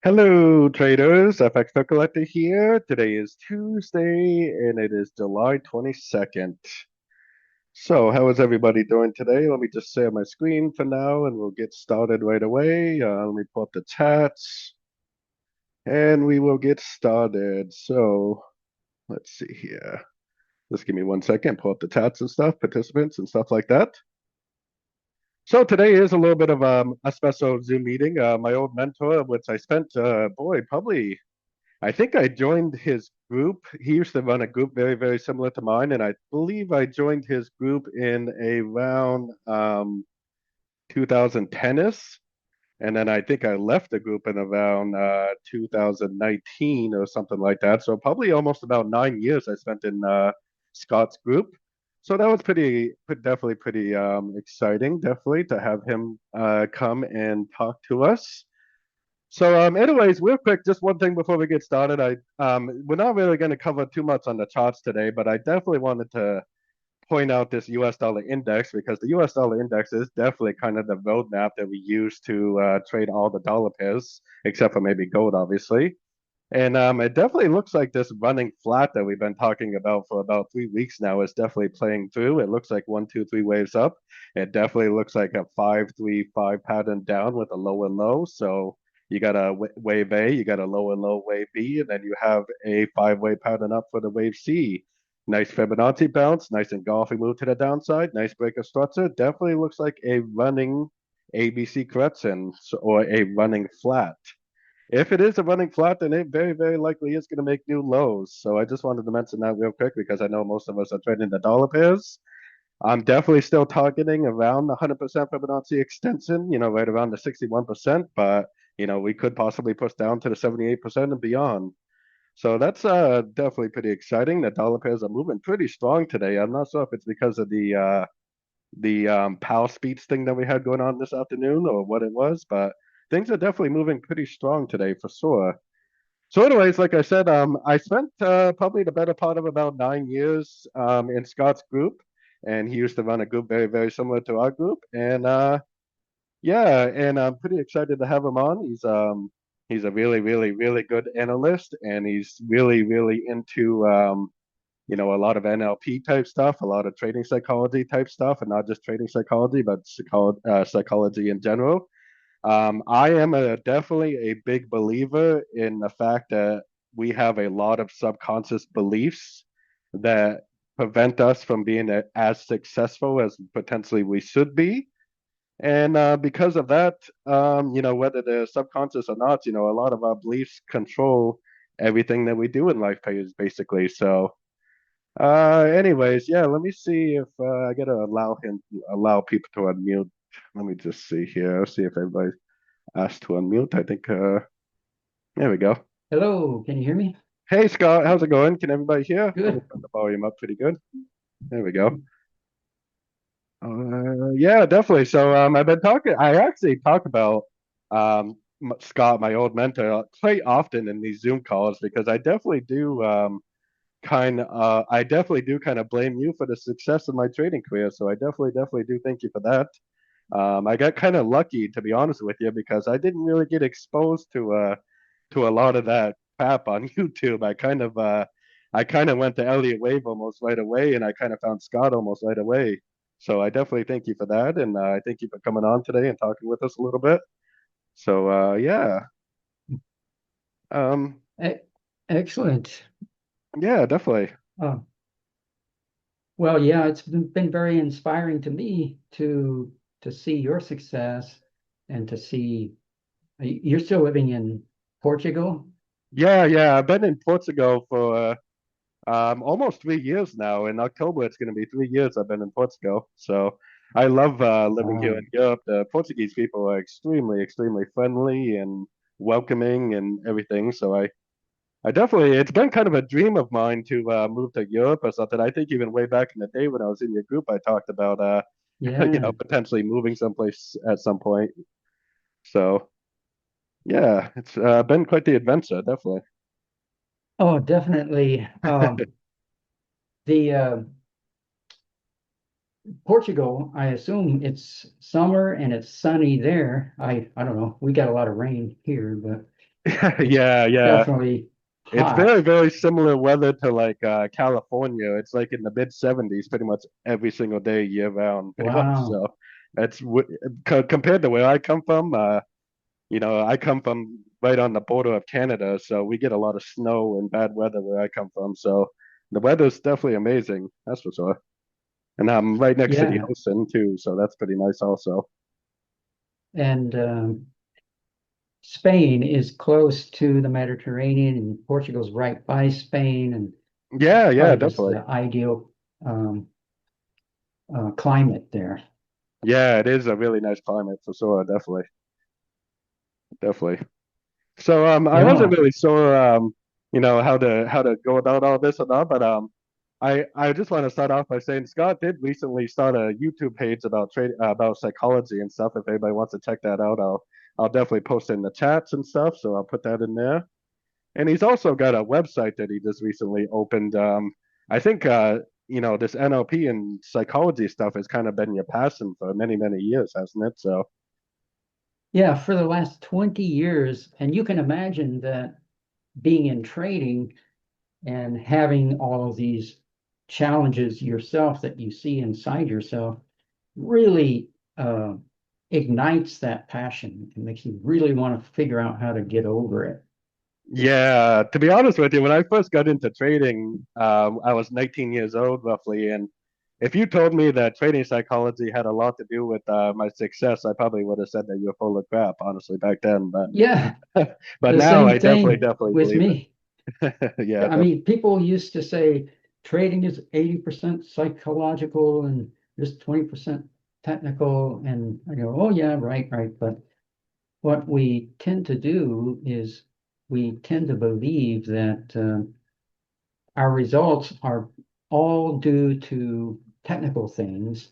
Hello, traders. FX Collector here. Today is Tuesday and it is July 22nd. So, how is everybody doing today? Let me just share my screen for now and we'll get started right away. Let me pull up the chats and we will get started. So, let's see here. Just give me 1 second, pull up the chats and stuff, participants and stuff like that. So today is a little bit of a special Zoom meeting. My old mentor, which I spent, probably I think I joined his group. He used to run a group very, very similar to mine, and I believe I joined his group in around 2010ish. And then I think I left the group in around 2019 or something like that. So probably almost about 9 years I spent in Scott's group. So that was definitely pretty exciting, definitely to have him come and talk to us. So, anyways, real quick, just one thing before we get started. We're not really going to cover too much on the charts today, but I definitely wanted to point out this U.S. dollar index because the U.S. dollar index is definitely kind of the roadmap that we use to trade all the dollar pairs, except for maybe gold, obviously. And it definitely looks like this running flat that we've been talking about for about 3 weeks now is definitely playing through. It looks like one, two, three waves up. It definitely looks like a 5-3-5 pattern down with a low and low. So you got a wave A, you got a low and low wave B, and then you have a five-way pattern up for the wave C. Nice Fibonacci bounce, nice engulfing move to the downside, nice break of structure. Definitely looks like a running ABC correction or a running flat. If it is a running flat, then it very, very likely is going to make new lows. So I just wanted to mention that real quick because I know most of us are trading the dollar pairs. I'm definitely still targeting around the 100% Fibonacci extension, right around the 61%, but we could possibly push down to the 78% and beyond. So that's definitely pretty exciting. The dollar pairs are moving pretty strong today. I'm not sure if it's because of the power speeds thing that we had going on this afternoon or what it was, but things are definitely moving pretty strong today for sure. So, anyways, like I said, I spent probably the better part of about 9 years in Scott's group, and he used to run a group very, very similar to our group. And yeah, and I'm pretty excited to have him on. He's a really, really, really good analyst, and he's really, really into a lot of NLP type stuff, a lot of trading psychology type stuff, and not just trading psychology, but psychology in general. I am definitely a big believer in the fact that we have a lot of subconscious beliefs that prevent us from being as successful as potentially we should be. And because of that, whether they're subconscious or not, a lot of our beliefs control everything that we do in life, basically. So, anyways, yeah, let me see if I gotta allow people to unmute. Let me just see here. See if everybody asked to unmute. I think there we go. Hello, can you hear me? Hey Scott, how's it going? Can everybody hear? Let me Good. turn the volume up pretty good. There we go. Yeah, definitely. So I've been talking. I actually talk about Scott, my old mentor, quite often in these Zoom calls because I definitely do kind of blame you for the success of my trading career. So I definitely do thank you for that. I got kind of lucky, to be honest with you, because I didn't really get exposed to a lot of that crap on YouTube. I kind of went to Elliott Wave almost right away, and I kind of found Scott almost right away. So I definitely thank you for that, and I thank you for coming on today and talking with us a little bit. So yeah, um, E- Excellent. yeah, definitely. Uh, well, yeah, it's been very inspiring to me to see your success and to see you're still living in Portugal. Yeah. I've been in Portugal for almost 3 years now. In October, it's going to be 3 years I've been in Portugal. So I love living here in Um, Europe. The Portuguese people are extremely, extremely friendly and welcoming and everything. So I definitely, it's been kind of a dream of mine to move to Europe or something. I think even way back in the day when I was in your group, I talked about, yeah. potentially moving someplace at some point. So yeah, it's been quite the adventure, definitely. Oh, definitely. The Portugal, I assume it's summer and it's sunny there. I don't know. We got a lot of rain here, but It's Yeah, yeah. definitely It's hot. very, very similar weather to like California. It's like in the mid 70s pretty much every single day year round, pretty much. Wow. So it's compared to where I come from, I come from right on the border of Canada, so we get a lot of snow and bad weather where I come from. So the weather's definitely amazing, that's for sure. And I'm right next to the Yeah. ocean too, so that's pretty nice also. And Spain is close to the Mediterranean, and Portugal's right by Spain, and Yeah, yeah, probably just definitely. the ideal um, climate there. Yeah, it is a really nice climate for sure, definitely, definitely. So I wasn't Yeah. really sure how to go about all this or not, but I just want to start off by saying Scott did recently start a YouTube page about trade about psychology and stuff. If anybody wants to check that out, I'll definitely post it in the chats and stuff, so I'll put that in there. And he's also got a website that he just recently opened. I think this NLP and psychology stuff has kind of been your passion for many, many years, hasn't it? So Yeah, for the last 20 years, and you can imagine that being in trading and having all of these challenges yourself that you see inside yourself really ignites that passion. It makes you really want to figure out how to get over it. yeah, to be honest with you, when I first got into trading, I was 19 years old roughly, and if you told me that trading psychology had a lot to do with my success, I probably would have said that you're full of crap, honestly, back then. Yeah, But the now same I definitely, thing definitely with believe me. it. Yeah, I mean, people used to say trading is 80% psychological and just 20% technical. And I go, oh, yeah, right, right. But what we tend to do is we tend to believe that our results are all due to technical things.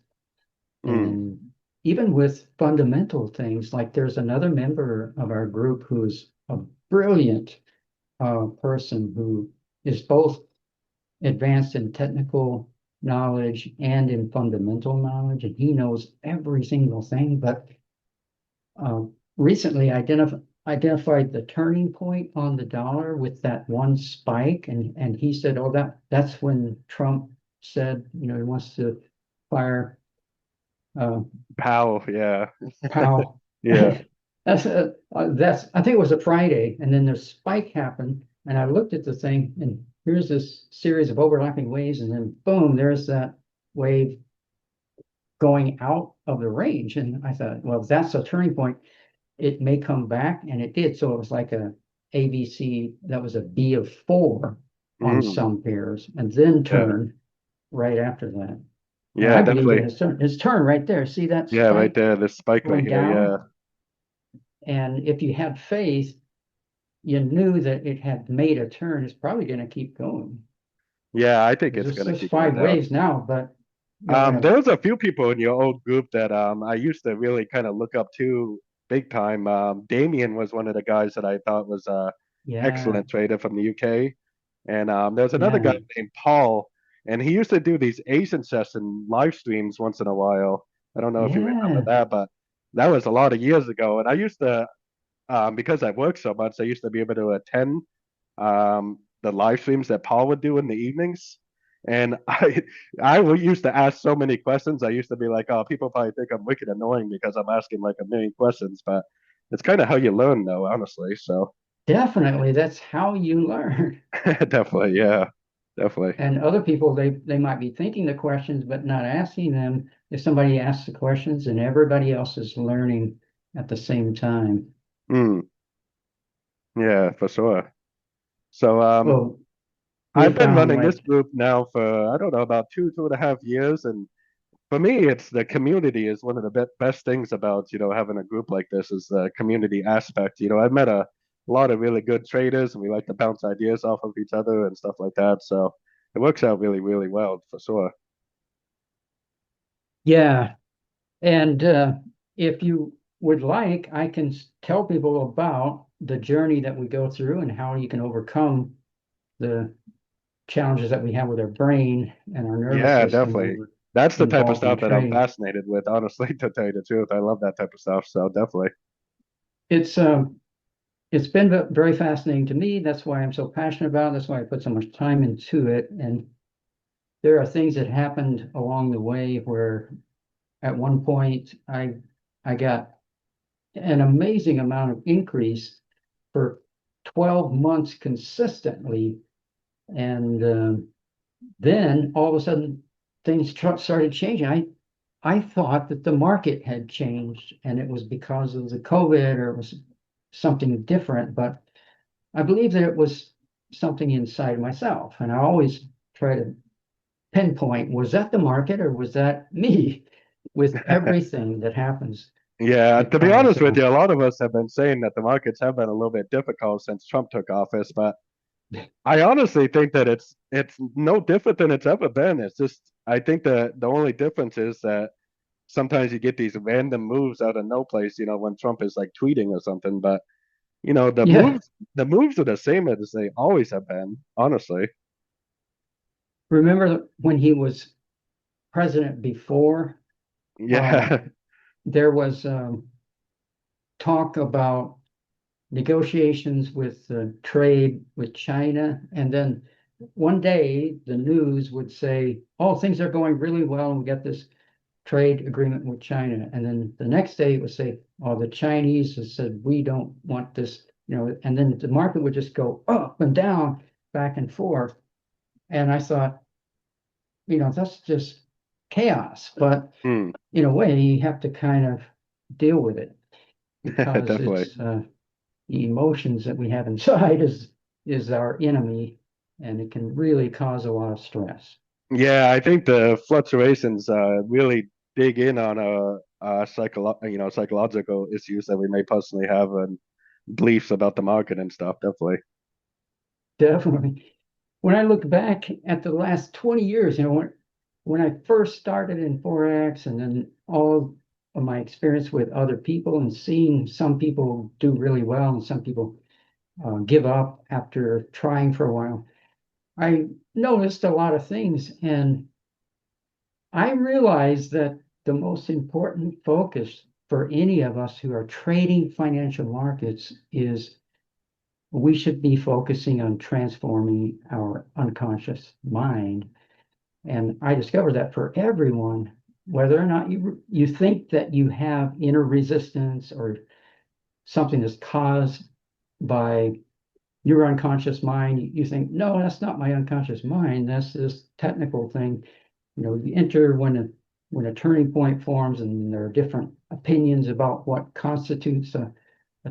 mm, And even with fundamental things, like there's another member of our group who's a brilliant person who is both advanced in technical knowledge and in fundamental knowledge, and he knows every single thing. But uh, recently identified the turning point on the dollar with that one spike, and he said, "Oh, that's when Trump said, he wants to fire uh, Powell, yeah, Powell." yeah, That's I think it was a Friday, and then the spike happened, and I looked at the thing, and here's this series of overlapping waves, and then boom, there's that wave going out of the range, and I thought, well, if that's a turning point. It may come back, and it did. So it was like a ABC that was a B of 4 on mm, some pairs, and then yeah, turned right after that. And yeah, I believe it definitely. has turned. It's turned right there. See that Yeah, right spike there, this spike right going here, yeah. down? And if you had faith, you knew that it had made a turn. It's probably going to keep going. Yeah, I think Because it's there's gonna just keep going five down. waves now, but when There was a few people in your old group that I used to really kind of look up to big time. Damien was one of the guys that I thought was yeah, excellent trader from the UK. And there was another guy yeah, named Paul, and he used to do these Asian session live streams once in a while. I don't know if you remember yeah, that, but that was a lot of years ago. And I used to, because I worked so much, I used to be able to attend the live streams that Paul would do in the evenings. And used to ask so many questions. I used to be like, oh, people probably think I'm wicked annoying because I'm asking like a million questions, but it's kind of how you learn, though, honestly. So definitely. That's how you learn. definitely, yeah, definitely. And other people, they might be thinking the questions, but not asking them. If somebody asks the questions and everybody else is learning at the same time. Mm, yeah, for sure. So Well, we I've been found running this like, group now for I don't know about 2.5 years, and for me, it's the community is one of the best things about having a group like this is the community aspect. I've met a lot of really good traders, and we like to bounce ideas off of each other and stuff like that. So it works out really, really well for sure. yeah. And if you would like, I can tell people about the journey that we go through and how you can overcome the challenges that we have with our brain and our nervous Yeah, system when definitely. we're That's the type of involved in stuff that I'm trading. fascinated with, honestly, to tell you the truth. I love that type of stuff. So definitely. It's it's been very fascinating to me. That's why I'm so passionate about it. That's why I put so much time into it. And there are things that happened along the way where at one point I got an amazing amount of increase for 12 months consistently. And then all of a sudden things started changing. I thought that the market had changed and it was because of the COVID or it was something different, but I believe that it was something inside myself. And I always try to pinpoint, was that the market or was that me with everything that happens? Yeah, to be Because honest with you, a lot of us have been saying that the markets have been a little bit difficult since Trump took office, but I honestly think that it's no different than it's ever been. It's just I think that the only difference is that sometimes you get these random moves out of no place, when Trump is like tweeting or something, but the yeah, moves are the same as they always have been, honestly. remember when he was president before, uh, Yeah. there was talk about negotiations with trade with China. And then one day the news would say, oh, things are going really well and we got this trade agreement with China. And then the next day it would say, oh, the Chinese have said, we don't want this, and then the market would just go up and down, back and forth. And I thought, that's just chaos. But Hmm. in a way, you have to kind of deal with it because Definitely. it's the emotions that we have inside is our enemy, and it can really cause a lot of stress. Yeah, I think the fluctuations really dig in on psychological issues that we may personally have and beliefs about the market and stuff. Definitely. Definitely. When I look back at the last 20 years, when I first started in Forex and then all of my experience with other people and seeing some people do really well and some people give up after trying for a while, I noticed a lot of things. And I realized that the most important focus for any of us who are trading financial markets is we should be focusing on transforming our unconscious mind. And I discovered that for everyone, whether or not you think that you have inner resistance or something that's caused by your unconscious mind, you think, no, that's not my unconscious mind. That's this technical thing. You enter when a turning point forms, and there are different opinions about what constitutes a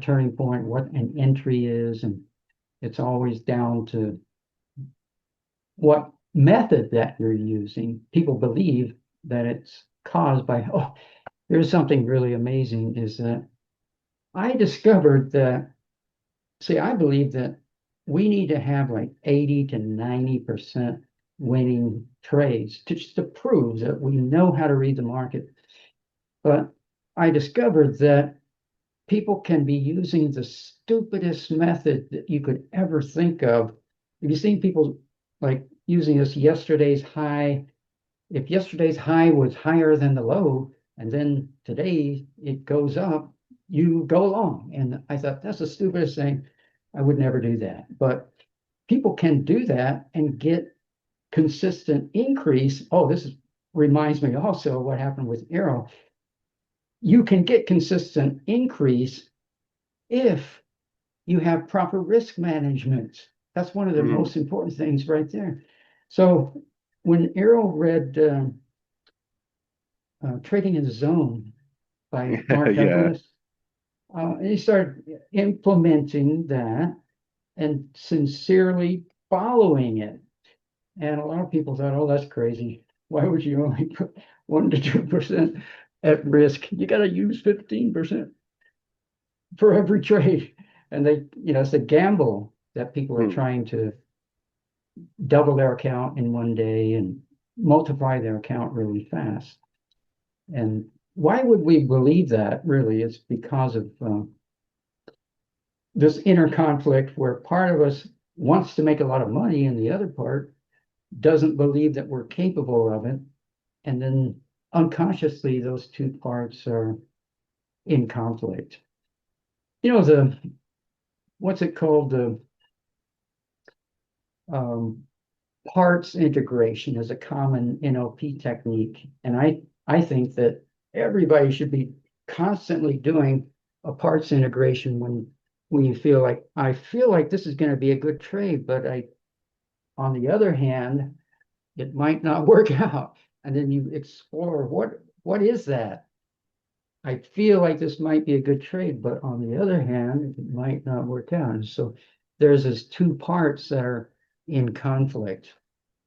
turning point, what an entry is, and it's always down to what method that you're using. People believe that it's caused by, oh, there's something really amazing is that I discovered that, see, I believe that we need to have like 80 to 90% winning trades just to prove that we know how to read the market. But I discovered that people can be using the stupidest method that you could ever think of. Have you seen people like using this yesterday's high? If yesterday's high was higher than the low, and then today it goes up, you go along. And I thought that's the stupidest thing. I would never do that. But people can do that and get consistent increase. Oh, reminds me also of what happened with Arrow. You can get consistent increase if you have proper risk management. That's one of the Mm. most important things right there. So when Arrow read Trading in the Zone by Mark Yeah. Douglas, he started implementing that and sincerely following it. And a lot of people thought, oh, that's crazy. Why would you only put 1 to 2% at risk? You got to use 15% for every trade. And it's a gamble that people are Mm. trying to double their account in one day and multiply their account really fast. And why would we believe that? Really, it's because of this inner conflict where part of us wants to make a lot of money and the other part doesn't believe that we're capable of it. And then unconsciously, those two parts are in conflict. The what's it called? The um, parts integration is a common NLP technique. And I think that everybody should be constantly doing a parts integration when you feel like, I feel like this is going to be a good trade, but on the other hand, it might not work out. And then you explore what is that? I feel like this might be a good trade, but on the other hand, it might not work out. And so there's these two parts that are in conflict.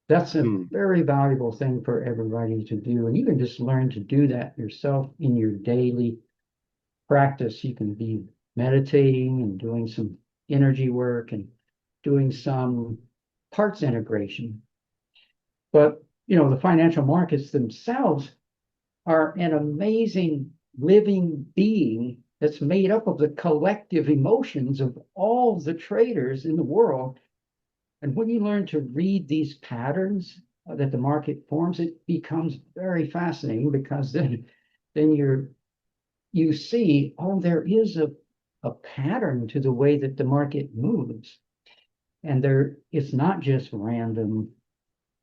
That's a Hmm. very valuable thing for everybody to do. And you can just learn to do that yourself in your daily practice. You can be meditating and doing some energy work and doing some parts integration. But, the financial markets themselves are an amazing living being that's made up of the collective emotions of all the traders in the world. And when you learn to read these patterns that the market forms, it becomes very fascinating because then you see, oh, there is a pattern to the way that the market moves. And it's not just random,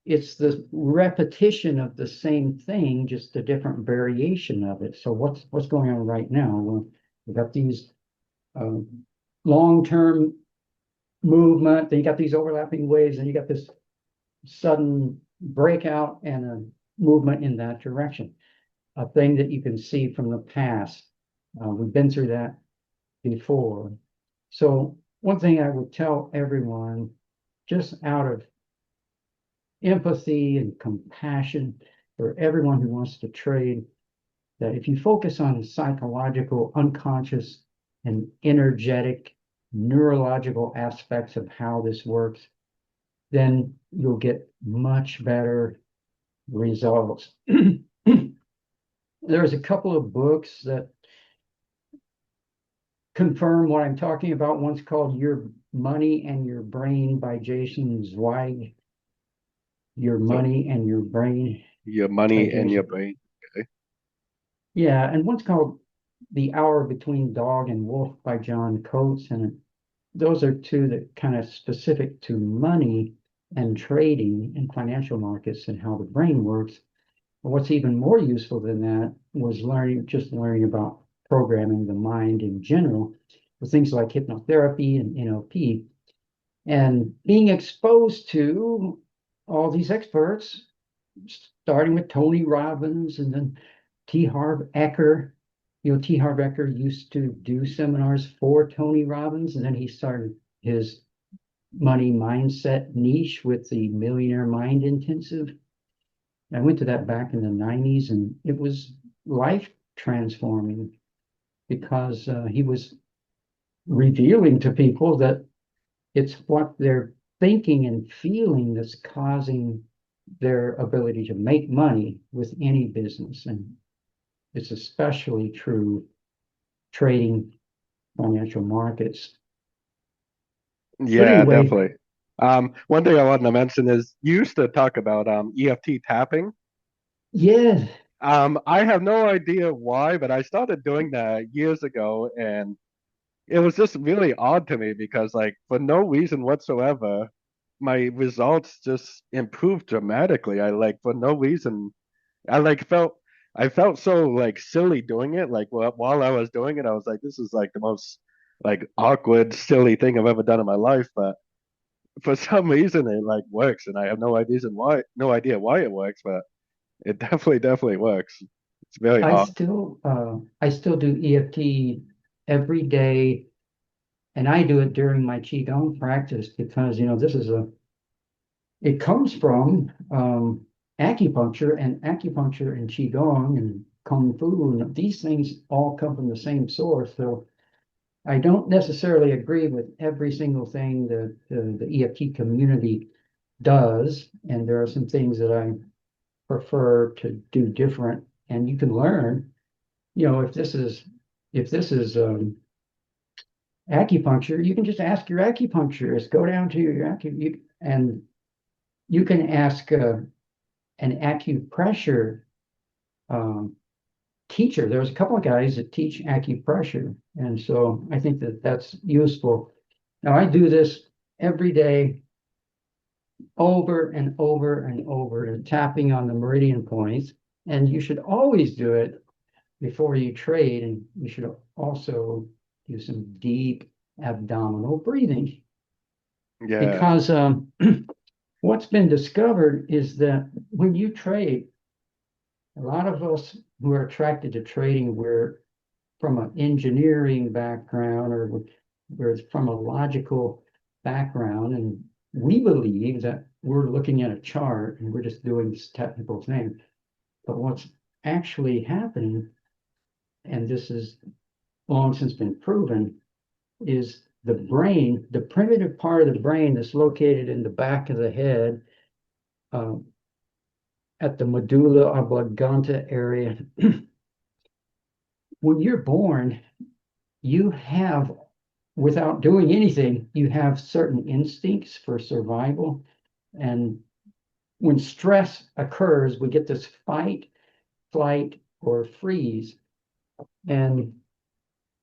it's the repetition of the same thing, just a different variation of it. So what's going on right now? Well, we've got these um, long-term movement, then you got these overlapping waves, and you got this sudden breakout and a movement in that direction. A thing that you can see from the past. We've been through that before. So one thing I would tell everyone, just out of empathy and compassion for everyone who wants to trade, that if you focus on the psychological, unconscious, and energetic, neurological aspects of how this works, then you'll get much better results. There's a couple of books that confirm what I'm talking about. One's called Your Money and Your Brain by Jason Zweig. Your So Money and Your Brain your by money and your Jason. brain. Okay. Yeah, and one's called The Hour Between Dog and Wolf by John Coates. And those are two that kind of specific to money and trading and financial markets and how the brain works. But what's even more useful than that was learning about programming the mind in general with things like hypnotherapy and NLP and being exposed to all these experts, starting with Tony Robbins and then T. Harv Eker. T. Harv Eker used to do seminars for Tony Robbins, and then he started his money mindset niche with the Millionaire Mind Intensive. I went to that back in the 90s, and it was life transforming because he was revealing to people that it's what they're thinking and feeling that's causing their ability to make money with any business. And it's especially true trading financial markets. But Yeah, anyway, definitely. One thing I wanted to mention is you used to talk about EFT tapping. yeah, I have no idea why, but I started doing that years ago, and it was just really odd to me because, like, for no reason whatsoever, my results just improved dramatically. I like for no reason. I like I felt so like silly doing it. Like while I was doing it, I was like, this is like the most like awkward, silly thing I've ever done in my life. But for some reason, it like works, and I have no idea why it works, but it definitely works. It's very odd. I still do EFT every day, and I do it during my qigong practice because it comes from acupuncture, and acupuncture and qigong and kung fu, and these things all come from the same source. So I don't necessarily agree with every single thing that the EFT community does, and there are some things that I prefer to do different. And you can learn, if this is acupuncture, you can just ask your acupuncturist. Go down to your and you can ask an acupressure um, teacher. There's a couple of guys that teach acupressure, and so I think that that's useful. Now I do this every day, over and over and over, and tapping on the meridian points. And you should always do it before you trade. And you should also do some deep abdominal breathing Yeah. because what's been discovered is that when you trade, a lot of us who are attracted to trading, we're from an engineering background or we're from a logical background, and we believe that we're looking at a chart and we're just doing this technical thing. But what's actually happening, and this is long since been proven, is the brain, the primitive part of the brain that's located in the back of the head, um, at the medulla oblongata area. When you're born, you have, without doing anything, you have certain instincts for survival. And when stress occurs, we get this fight, flight, or freeze. And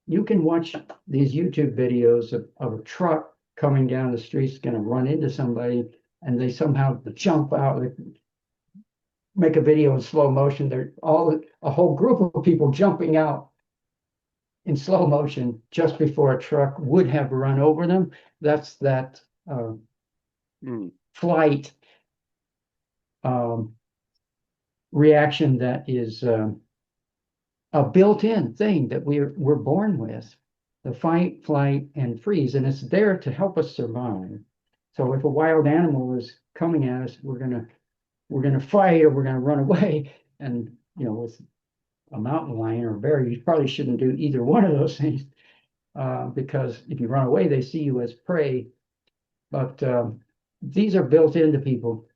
you can watch these YouTube videos of a truck coming down the street, going to run into somebody, and they somehow jump out. They make a video in slow motion. They're all a whole group of people jumping out in slow motion just before a truck would have run over them. That's that flight reaction that is a built-in thing that we're born with, the fight, flight, and freeze, and it's there to help us survive. So if a wild animal is coming at us, we're gonna fight or we're gonna run away. And with a mountain lion or a bear, you probably shouldn't do either one of those things, because if you run away, they see you as prey. But these are built into people,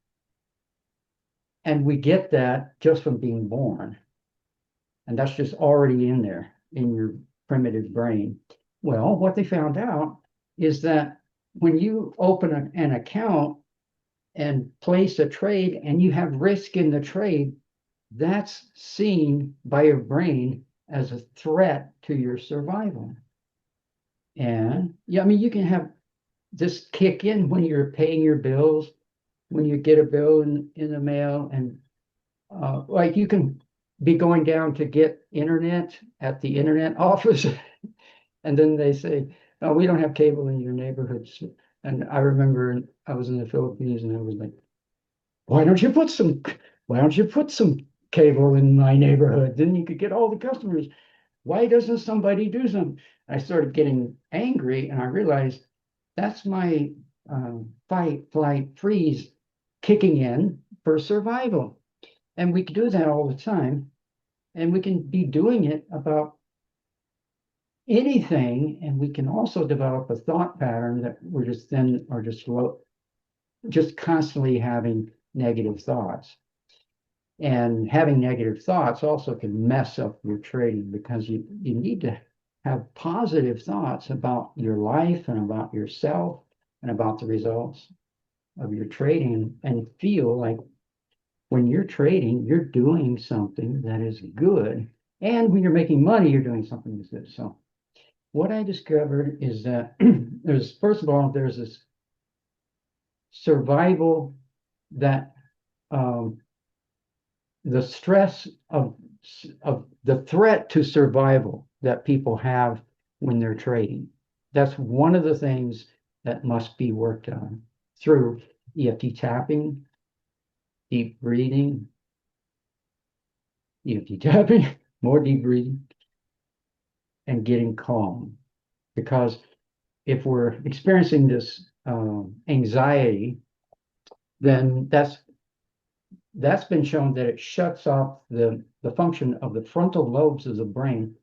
and we get that just from being born. And that's just already in there in your primitive brain. Well, what they found out is that when you open an account and place a trade and you have risk in the trade, that's seen by your brain as a threat to your survival. And yeah, I mean, you can have this kick in when you're paying your bills, when you get a bill in the mail, and like you can be going down to get internet at the internet office, and then they say, "Oh, we don't have cable in your neighborhoods." And I remember I was in the Philippines, and I was like, "Why don't you put some? Why don't you put some cable in my neighborhood? Then you could get all the customers. Why doesn't somebody do something?" I started getting angry, and I realized that's my fight, flight, freeze kicking in for survival. And we can do that all the time. And we can be doing it about anything. And we can also develop a thought pattern that we're just then are just constantly having negative thoughts. And having negative thoughts also can mess up your trading, because you need to have positive thoughts about your life and about yourself and about the results of your trading, and feel like when you're trading, you're doing something that is good. And when you're making money, you're doing something that's good. So what I discovered is that first of all, there's this survival that the stress of the threat to survival that people have when they're trading. That's one of the things that must be worked on through EFT tapping, deep breathing, EFT tapping, more deep breathing, and getting calm. Because if we're experiencing this anxiety, then that's been shown that it shuts off the function of the frontal lobes of the brain.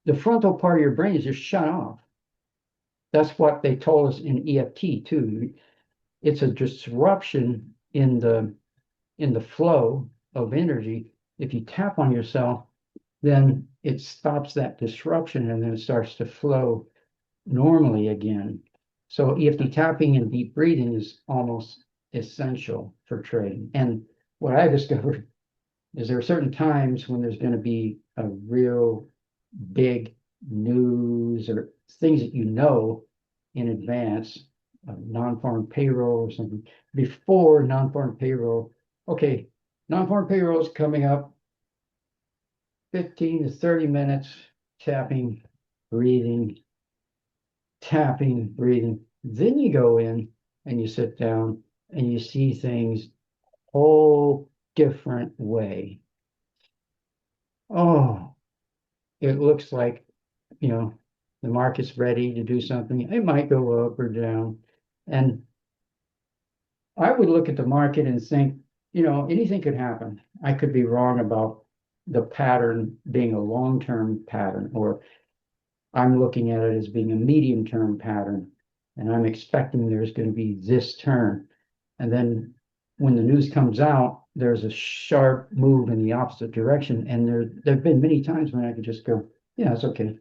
The frontal part of your brain is just shut off. That's what they told us in EFT too. It's a disruption in the flow of energy. If you tap on yourself, then it stops that disruption, and then it starts to flow normally again. So EFT tapping and deep breathing is almost essential for trading. And what I discovered is there are certain times when there's going to be a real big news or things that in advance, non-farm payroll or something, before non-farm payroll. Okay, non-farm payroll is coming up, 15 to 30 minutes, tapping, breathing, tapping, breathing. Then you go in and you sit down and you see things whole different way. Oh, it looks like, the market's ready to do something. It might go up or down. And I would look at the market and think, anything could happen. I could be wrong about the pattern being a long-term pattern, or I'm looking at it as being a medium-term pattern, and I'm expecting there's going to be this turn. And then when the news comes out, there's a sharp move in the opposite direction. And there've been many times when I could just go, yeah, it's okay.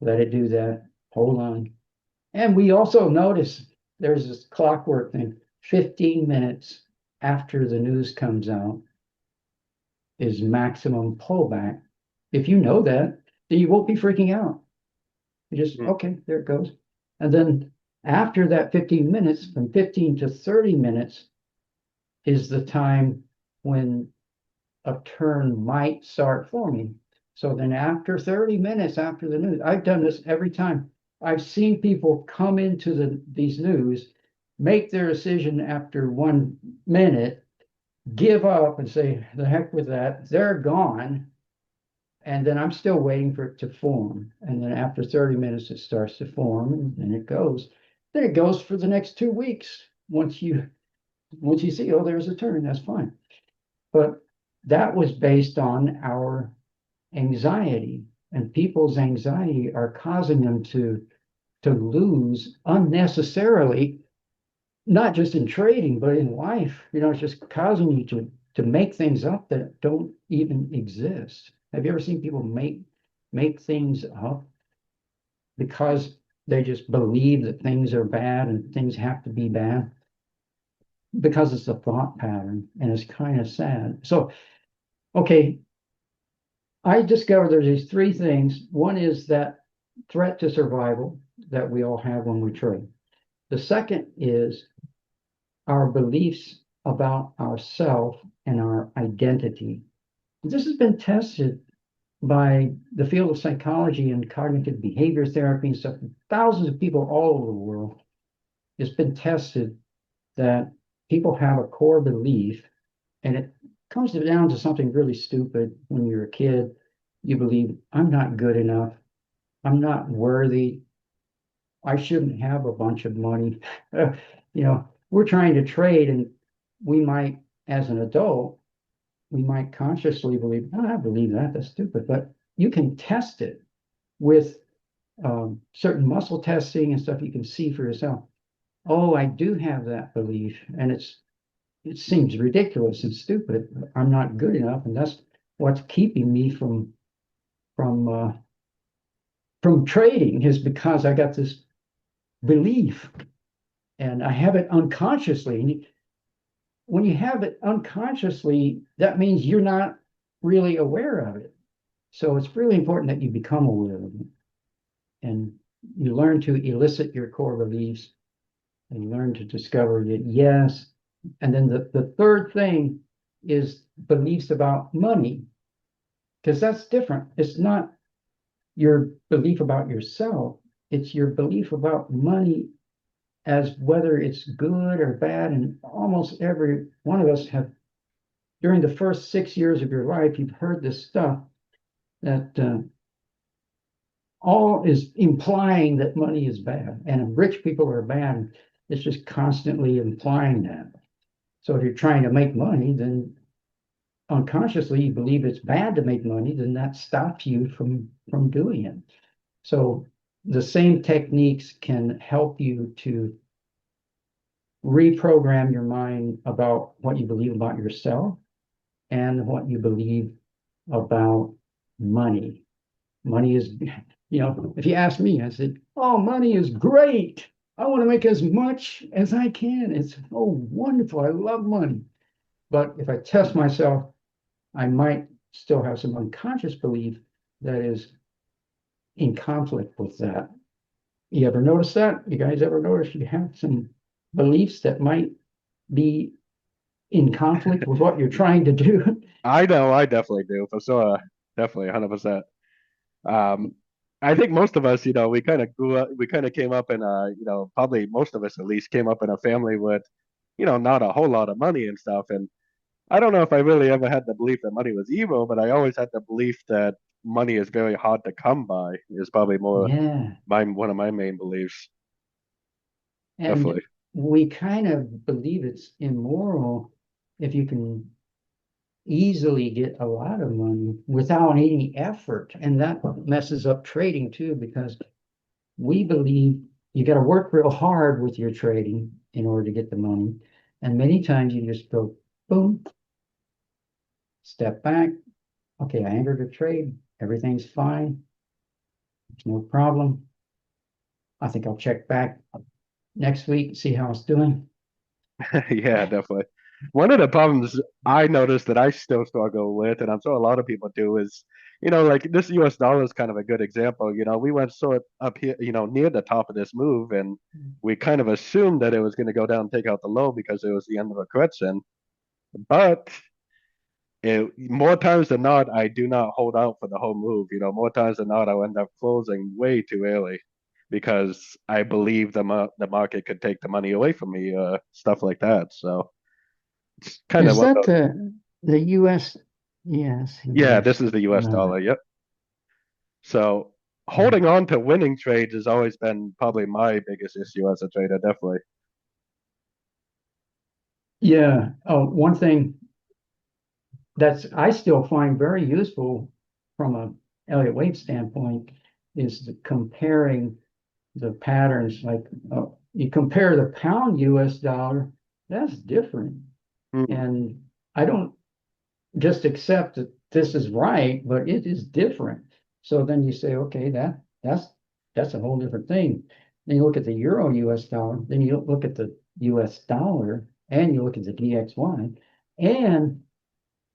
Let it do that. Hold on. And we also notice there's this clockwork thing. 15 minutes after the news comes out is maximum pullback. If you know that, then you won't be freaking out. You just, okay, there it goes. And then after that 15 minutes, from 15 to 30 minutes is the time when a turn might start forming. So then after 30 minutes after the news, I've done this every time. I've seen people come into these news, make their decision after 1 minute, give up and say, the heck with that, they're gone. And then I'm still waiting for it to form. And then after 30 minutes, it starts to form, and then it goes. Then it goes for the next 2 weeks. Once you see, oh, there's a turn, that's fine. But that was based on our anxiety, and people's anxiety are causing them to lose unnecessarily, not just in trading, but in life. It's just causing you to make things up that don't even exist. Have you ever seen people make things up because they just believe that things are bad and things have to be bad? Because it's a thought pattern, and it's kind of sad. So, okay, I discovered there's these three things. One is that threat to survival that we all have when we trade. The second is our beliefs about ourself and our identity. This has been tested by the field of psychology and cognitive behavior therapy and stuff. Thousands of people all over the world. It's been tested that people have a core belief, and it comes down to something really stupid. When you're a kid, you believe, I'm not good enough. I'm not worthy. I shouldn't have a bunch of money. We're trying to trade, and we might, as an adult, we might consciously believe, oh, I believe that, that's stupid. But you can test it with certain muscle testing and stuff. You can see for yourself, oh, I do have that belief, and it seems ridiculous and stupid. I'm not good enough, and that's what's keeping me from trading, is because I got this belief, and I have it unconsciously. And when you have it unconsciously, that means you're not really aware of it. So it's really important that you become aware of it, and you learn to elicit your core beliefs, and you learn to discover that, yes. And then the third thing is beliefs about money, because that's different. It's not your belief about yourself, it's your belief about money, as whether it's good or bad. And almost every one of us have, during the first 6 years of your life, you've heard this stuff that all is implying that money is bad and rich people are bad. It's just constantly implying that. So if you're trying to make money, then unconsciously you believe it's bad to make money, then that stops you from doing it. So the same techniques can help you to reprogram your mind about what you believe about yourself and what you believe about money. Money is, if you ask me, I said, oh, money is great. I want to make as much as I can. It's wonderful. I love money. But if I test myself, I might still have some unconscious belief that is in conflict with that. You ever notice that? You guys ever notice you have some beliefs that might be in conflict with what you're trying to do? I know, I definitely do for sure. Definitely, 100%. Um, I think most of us, we kind of grew up, we kind of came up in probably most of us at least came up in a family with, not a whole lot of money and stuff. And I don't know if I really ever had the belief that money was evil, but I always had the belief that money is very hard to come by is probably more Yeah. one of my main beliefs. And Definitely. we kind of believe it's immoral if you can easily get a lot of money without any effort. And that messes up trading too, because we believe you got to work real hard with your trading in order to get the money. And many times you just go, boom, step back. Okay, I entered a trade. Everything's fine. There's no problem. I think I'll check back next week, see how it's doing. Yeah, definitely. One of the problems I noticed that I still struggle with, and I'm sure a lot of people do, is, like this US dollar is kind of a good example. We went sort up here, near the top of this move, and we kind of assumed that it was going to go down and take out the low because it was the end of a correction. But more times than not, I do not hold out for the whole move. More times than not, I'll end up closing way too early because I believe the market could take the money away from me, stuff like that. So it's kind of Is one of that those. the US? Yes, Yeah, US this is the US dollar. dollar. Yep. So Yeah. holding on to winning trades has always been probably my biggest issue as a trader, definitely. Yeah. Oh, one thing that's I still find very useful from a Elliott Wave standpoint is comparing the patterns. Like you compare the pound US dollar, that's different. Mm, And I don't just accept that this is right, but it is different. So then you say, okay, that's a whole different thing. Then you look at the euro US dollar, then you look at the US dollar, and you look at the DXY. And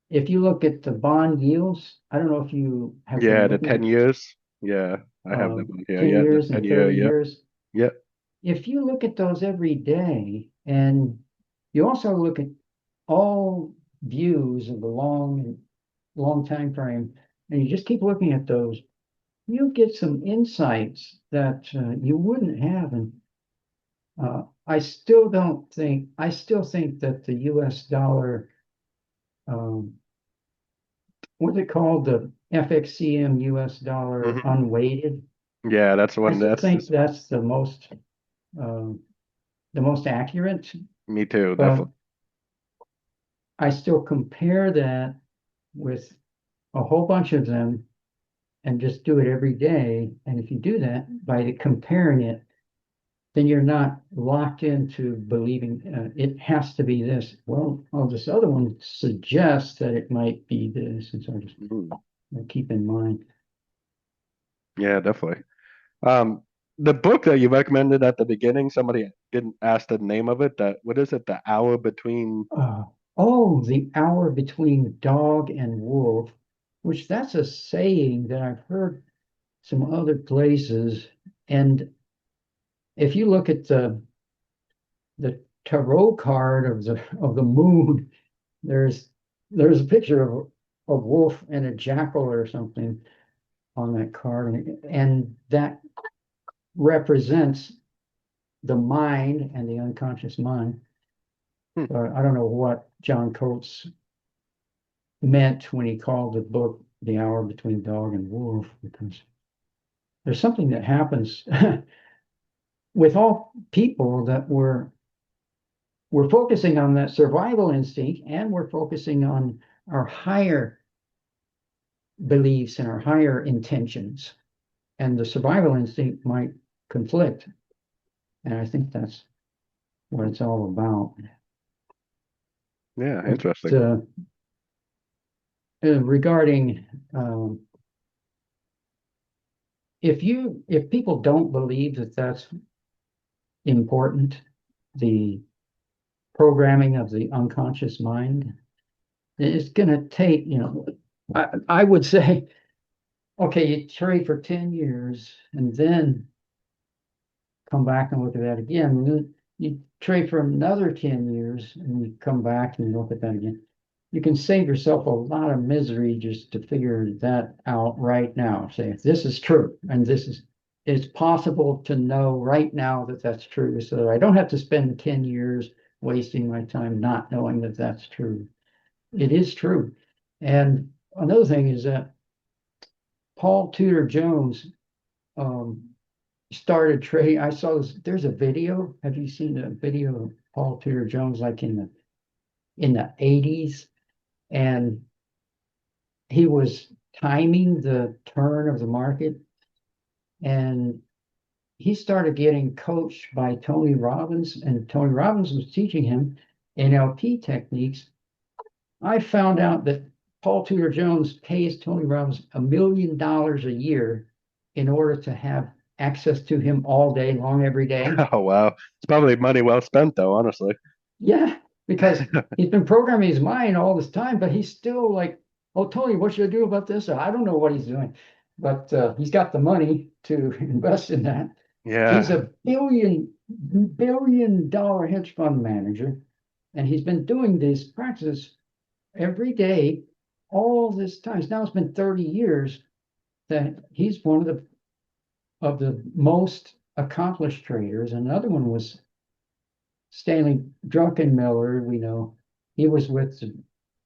if you look at the bond yields, I don't know if you have been yeah, the looking 10 at years. Yeah, I have that um, one here. 10 Yeah, the years 10 and year. 30 Yep. years. Yep. If you look at those every day, and you also look at all views of the long time frame, and you just keep looking at those, you get some insights that you wouldn't have. And I still think that the US dollar, um, what's it called? The FXCM US dollar Hmm. unweighted. Yeah, that's I one. still That's think just that's um, the most accurate, me too, but definitely. I still compare that with a whole bunch of them and just do it every day. And if you do that by comparing it, then you're not locked into believing it has to be this. Well, this other one suggests that it might be this, and so I just Mhm. keep in mind. Yeah, definitely. Um, the book that you recommended at the beginning, somebody didn't ask the name of it. That what is it? The hour between. Uh, oh, the hour between dog and wolf, which that's a saying that I've heard some other places. And if you look at the tarot card of the moon, there's there's a picture of a wolf and a jackal or something on that card, and that represents the mind and the unconscious mind. Hmm. I don't know what John Coates meant when he called the book The Hour Between Dog and Wolf, because there's something that happens with all people that we're focusing on that survival instinct, and we're focusing on our higher beliefs and our higher intentions. And the survival instinct might conflict. And I think that's what it's all about. Yeah, But interesting. regarding if people don't believe that that's important, the programming of the unconscious mind, it's going to take, I would say, okay, you trade for 10 years, and then come back and look at that again. And then you trade for another 10 years and you come back and you look at that again. You can save yourself a lot of misery just to figure that out right now. Say, this is true, and it's possible to know right now that that's true, so that I don't have to spend 10 years wasting my time not knowing that that's true. It is true. And another thing is that Paul Tudor Jones um, started trading. I saw this. There's a video. Have you seen the video of Paul Tudor Jones, like in the 80s? And he was timing the turn of the market, and he started getting coached by Tony Robbins, and Tony Robbins was teaching him NLP techniques. I found out that Paul Tudor Jones pays Tony Robbins $1 million a year in order to have access to him all day long, every day. Oh wow, it's probably money well spent though, honestly. Yeah, because he's been programming his mind all this time, but he's still like, oh, Tony, what should I do about this? I don't know what he's doing, but he's got the money to invest in that. He's Yeah. a billion dollar hedge fund manager, and he's been doing these practices every day all this time. Now it's been 30 years that he's one of the most accomplished traders. Another one was Stanley Druckenmiller. We know he was with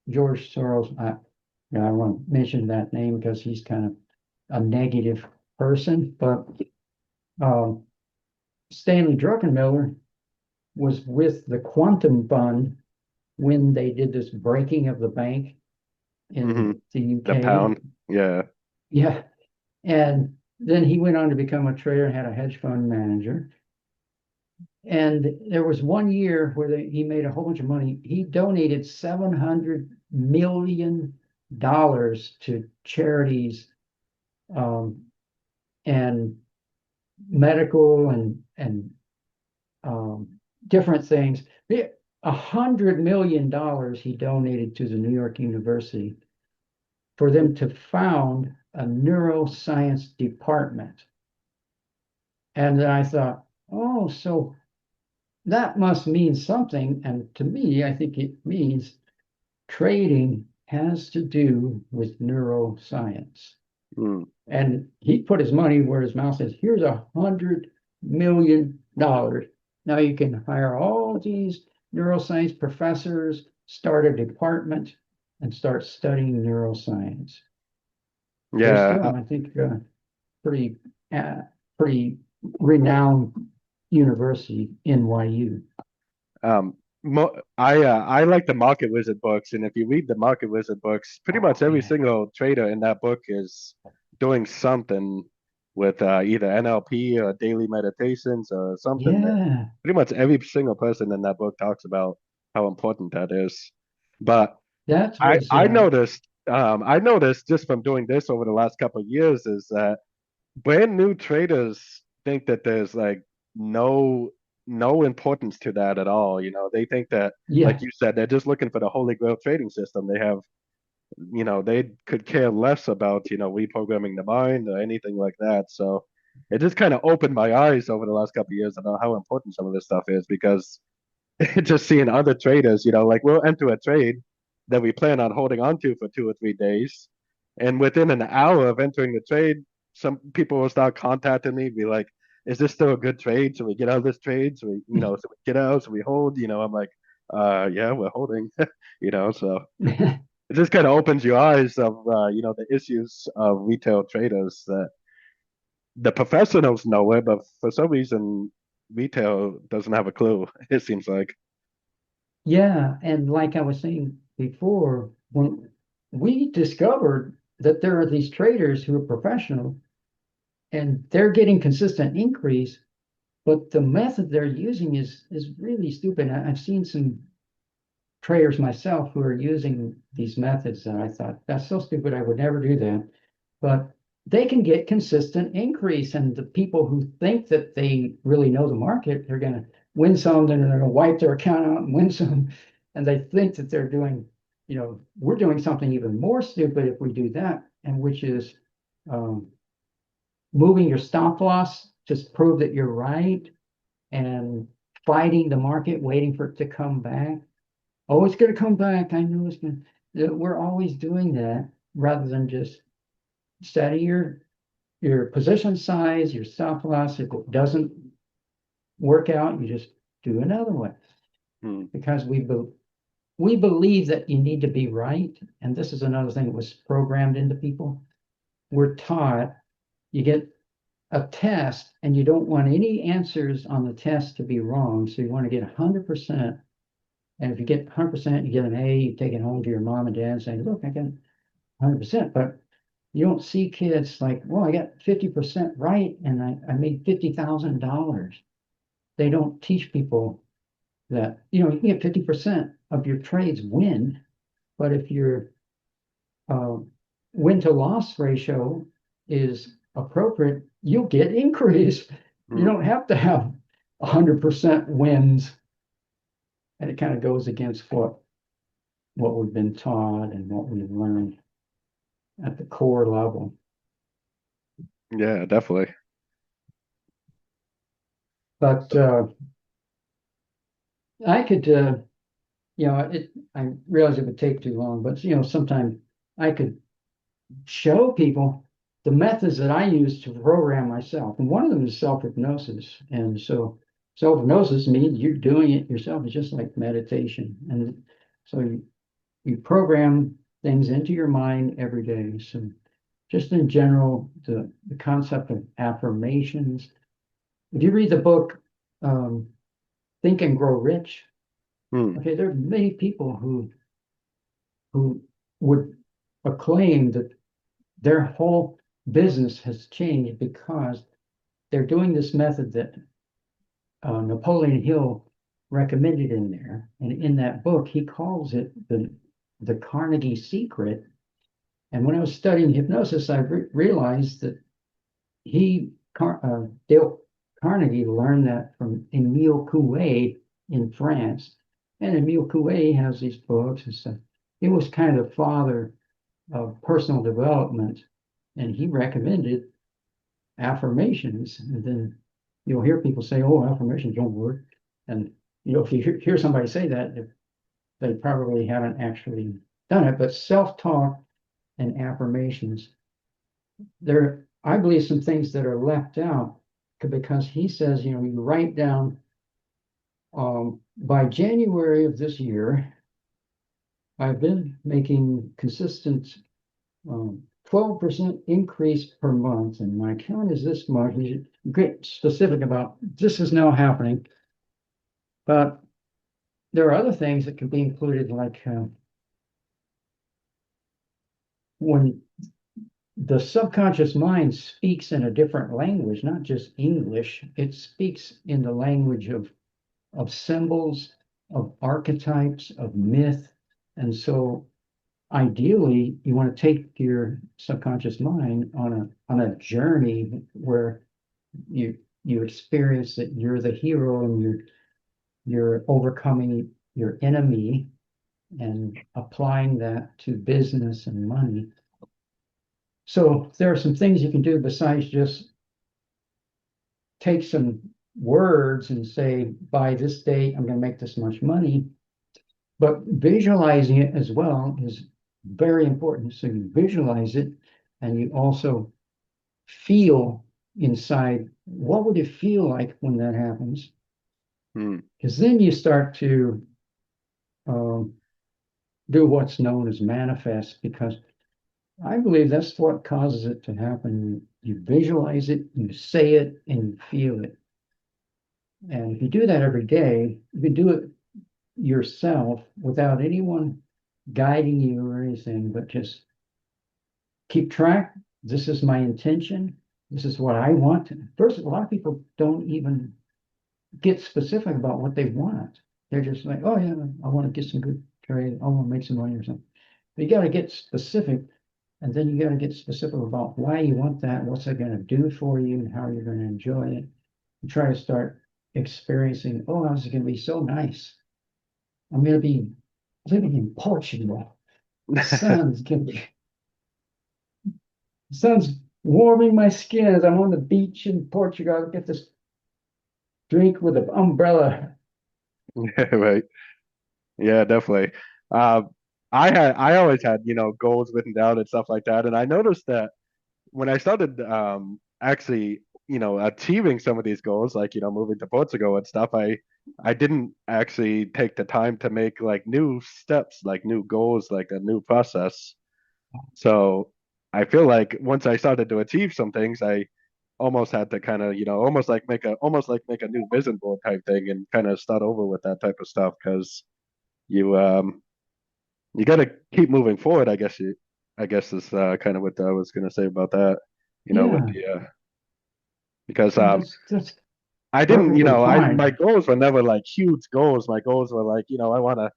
George Soros. I won't mention that name because he's kind of a negative person, but um, Stanley Druckenmiller was with the Quantum Fund when they did this breaking of the bank Hmm. in the The UK. pound. Yeah. Yeah. And then he went on to become a trader and had a hedge fund manager. And there was one year where he made a whole bunch of money. He donated $700 million to charities, um, and medical and different things. $100 million he donated to the New York University for them to found a neuroscience department. And then I thought, oh, so that must mean something. And to me, I think it means trading has to do with neuroscience. Mm. And he put his money where his mouth is. Here's $100 million. Now you can hire all these neuroscience professors, start a department, and start studying neuroscience. There's Yeah. still, I think, pretty uh, pretty renowned university, NYU. I like the Market Wizard books, and if you read the Market Wizard books, pretty much Oh every yeah, single trader in that book is doing something with either NLP or daily meditations or something. That yeah, pretty much every single person in that book talks about how important that is. But that I was I noticed I noticed just from doing this over the last couple of years is that brand new traders think that there's like no no importance to that at all. They think that, like yeah. you said, they're just looking for the holy grail trading system. They have, they could care less about, reprogramming the mind or anything like that. So it just kind of opened my eyes over the last couple of years about how important some of this stuff is because just seeing other traders, like we'll enter a trade that we plan on holding on to for 2 or 3 days. And within an hour of entering the trade, some people will start contacting me, be like, is this still a good trade? Should we get out of this trade? Should we get out? Should we hold? I'm like, yeah, we're holding, so it just kind of opens your eyes of, the issues of retail traders that the professionals know it, but for some reason, retail doesn't have a clue, it seems like. Yeah, and like I was saying before, when we discovered that there are these traders who are professional and they're getting consistent increase, but the method they're using is really stupid. I've seen some traders myself who are using these methods, and I thought that's so stupid, I would never do that. But they can get consistent increase, and the people who think that they really know the market, they're going to win some, then they're going to wipe their account out and win some, and they think that they're doing, we're doing something even more stupid if we do that, and which is um, moving your stop loss just prove that you're right and fighting the market, waiting for it to come back. Oh, it's going to come back. I know it's going to. We're always doing that rather than just setting your position size, your stop loss. If it doesn't work out, you just do another one because we believe that you need to be right. And this is another thing that was programmed into people. We're taught you get a test and you don't want any answers on the test to be wrong. So you want to get 100%. And if you get 100%, you get an A, you take it home to your mom and dad and say, look, I got 100%. But you don't see kids like, well, I got 50% right and I made $50,000. They don't teach people that, you can get 50% of your trades win, but if your win to loss ratio is appropriate, you'll get increase. You don't have to have 100% wins. And it kind of goes against what we've been taught and what we've learned at the core level. Yeah, definitely. But I could, I realize it would take too long, but sometimes I could show people the methods that I use to program myself. And one of them is self-hypnosis. And so self-hypnosis means you're doing it yourself. It's just like meditation. And so you program things into your mind every day. So just in general, the concept of affirmations. If you read the book, Think and Grow Rich, okay, there are many people who would acclaim that their whole business has changed because they're doing this method that Napoleon Hill recommended in there. And in that book, he calls it the Carnegie Secret. And when I was studying hypnosis, I realized that Dale Carnegie learned that from Emile Coué in France. And Emile Coué has these books and stuff. He was kind of the father of personal development, and he recommended affirmations. And then you'll hear people say, oh, affirmations don't work. And if you hear somebody say that, they probably haven't actually done it. But self-talk and affirmations, there, I believe, some things that are left out because he says, you write down by January of this year, I've been making consistent 12% increase per month, and my account is this much. You get specific about this is now happening. But there are other things that can be included, like when the subconscious mind speaks in a different language, not just English, it speaks in the language of symbols, of archetypes, of myth. And so ideally, you want to take your subconscious mind on a journey where you experience that you're the hero and you're overcoming your enemy and applying that to business and money. So there are some things you can do besides just take some words and say, by this date, I'm going to make this much money. But visualizing it as well is very important. So you visualize it and you also feel inside, what would it feel like when that happens? Because then you start to do what's known as manifest, because I believe that's what causes it to happen. You visualize it, you say it, and you feel it. And if you do that every day, you can do it yourself without anyone guiding you or anything, but just keep track. This is my intention. This is what I want. First, a lot of people don't even get specific about what they want. They're just like, oh yeah, I want to get some good trade. I want to make some money or something. But you got to get specific, and then you got to get specific about why you want that, what's it going to do for you, and how you're going to enjoy it. And try to start experiencing, oh, this is going to be so nice. I'm going to be living in Portugal. The sun's warming my skin as I'm on the beach in Portugal. Get this drink with an umbrella. Right. Yeah, definitely. Uh, I always had, goals written down and stuff like that. And I noticed that when I started actually, achieving some of these goals, like, moving to Portugal and stuff, I didn't actually take the time to make like new steps, like new goals, like a new process. So I feel like once I started to achieve some things, I almost had to kind of, almost like make a new vision board type thing and kind of start over with that type of stuff because you you got to keep moving forward. I guess is kind of what I was gonna say about that. With Yeah, the because well, that's I didn't, perfectly my fine. goals were never like huge goals. My goals were like, I want to,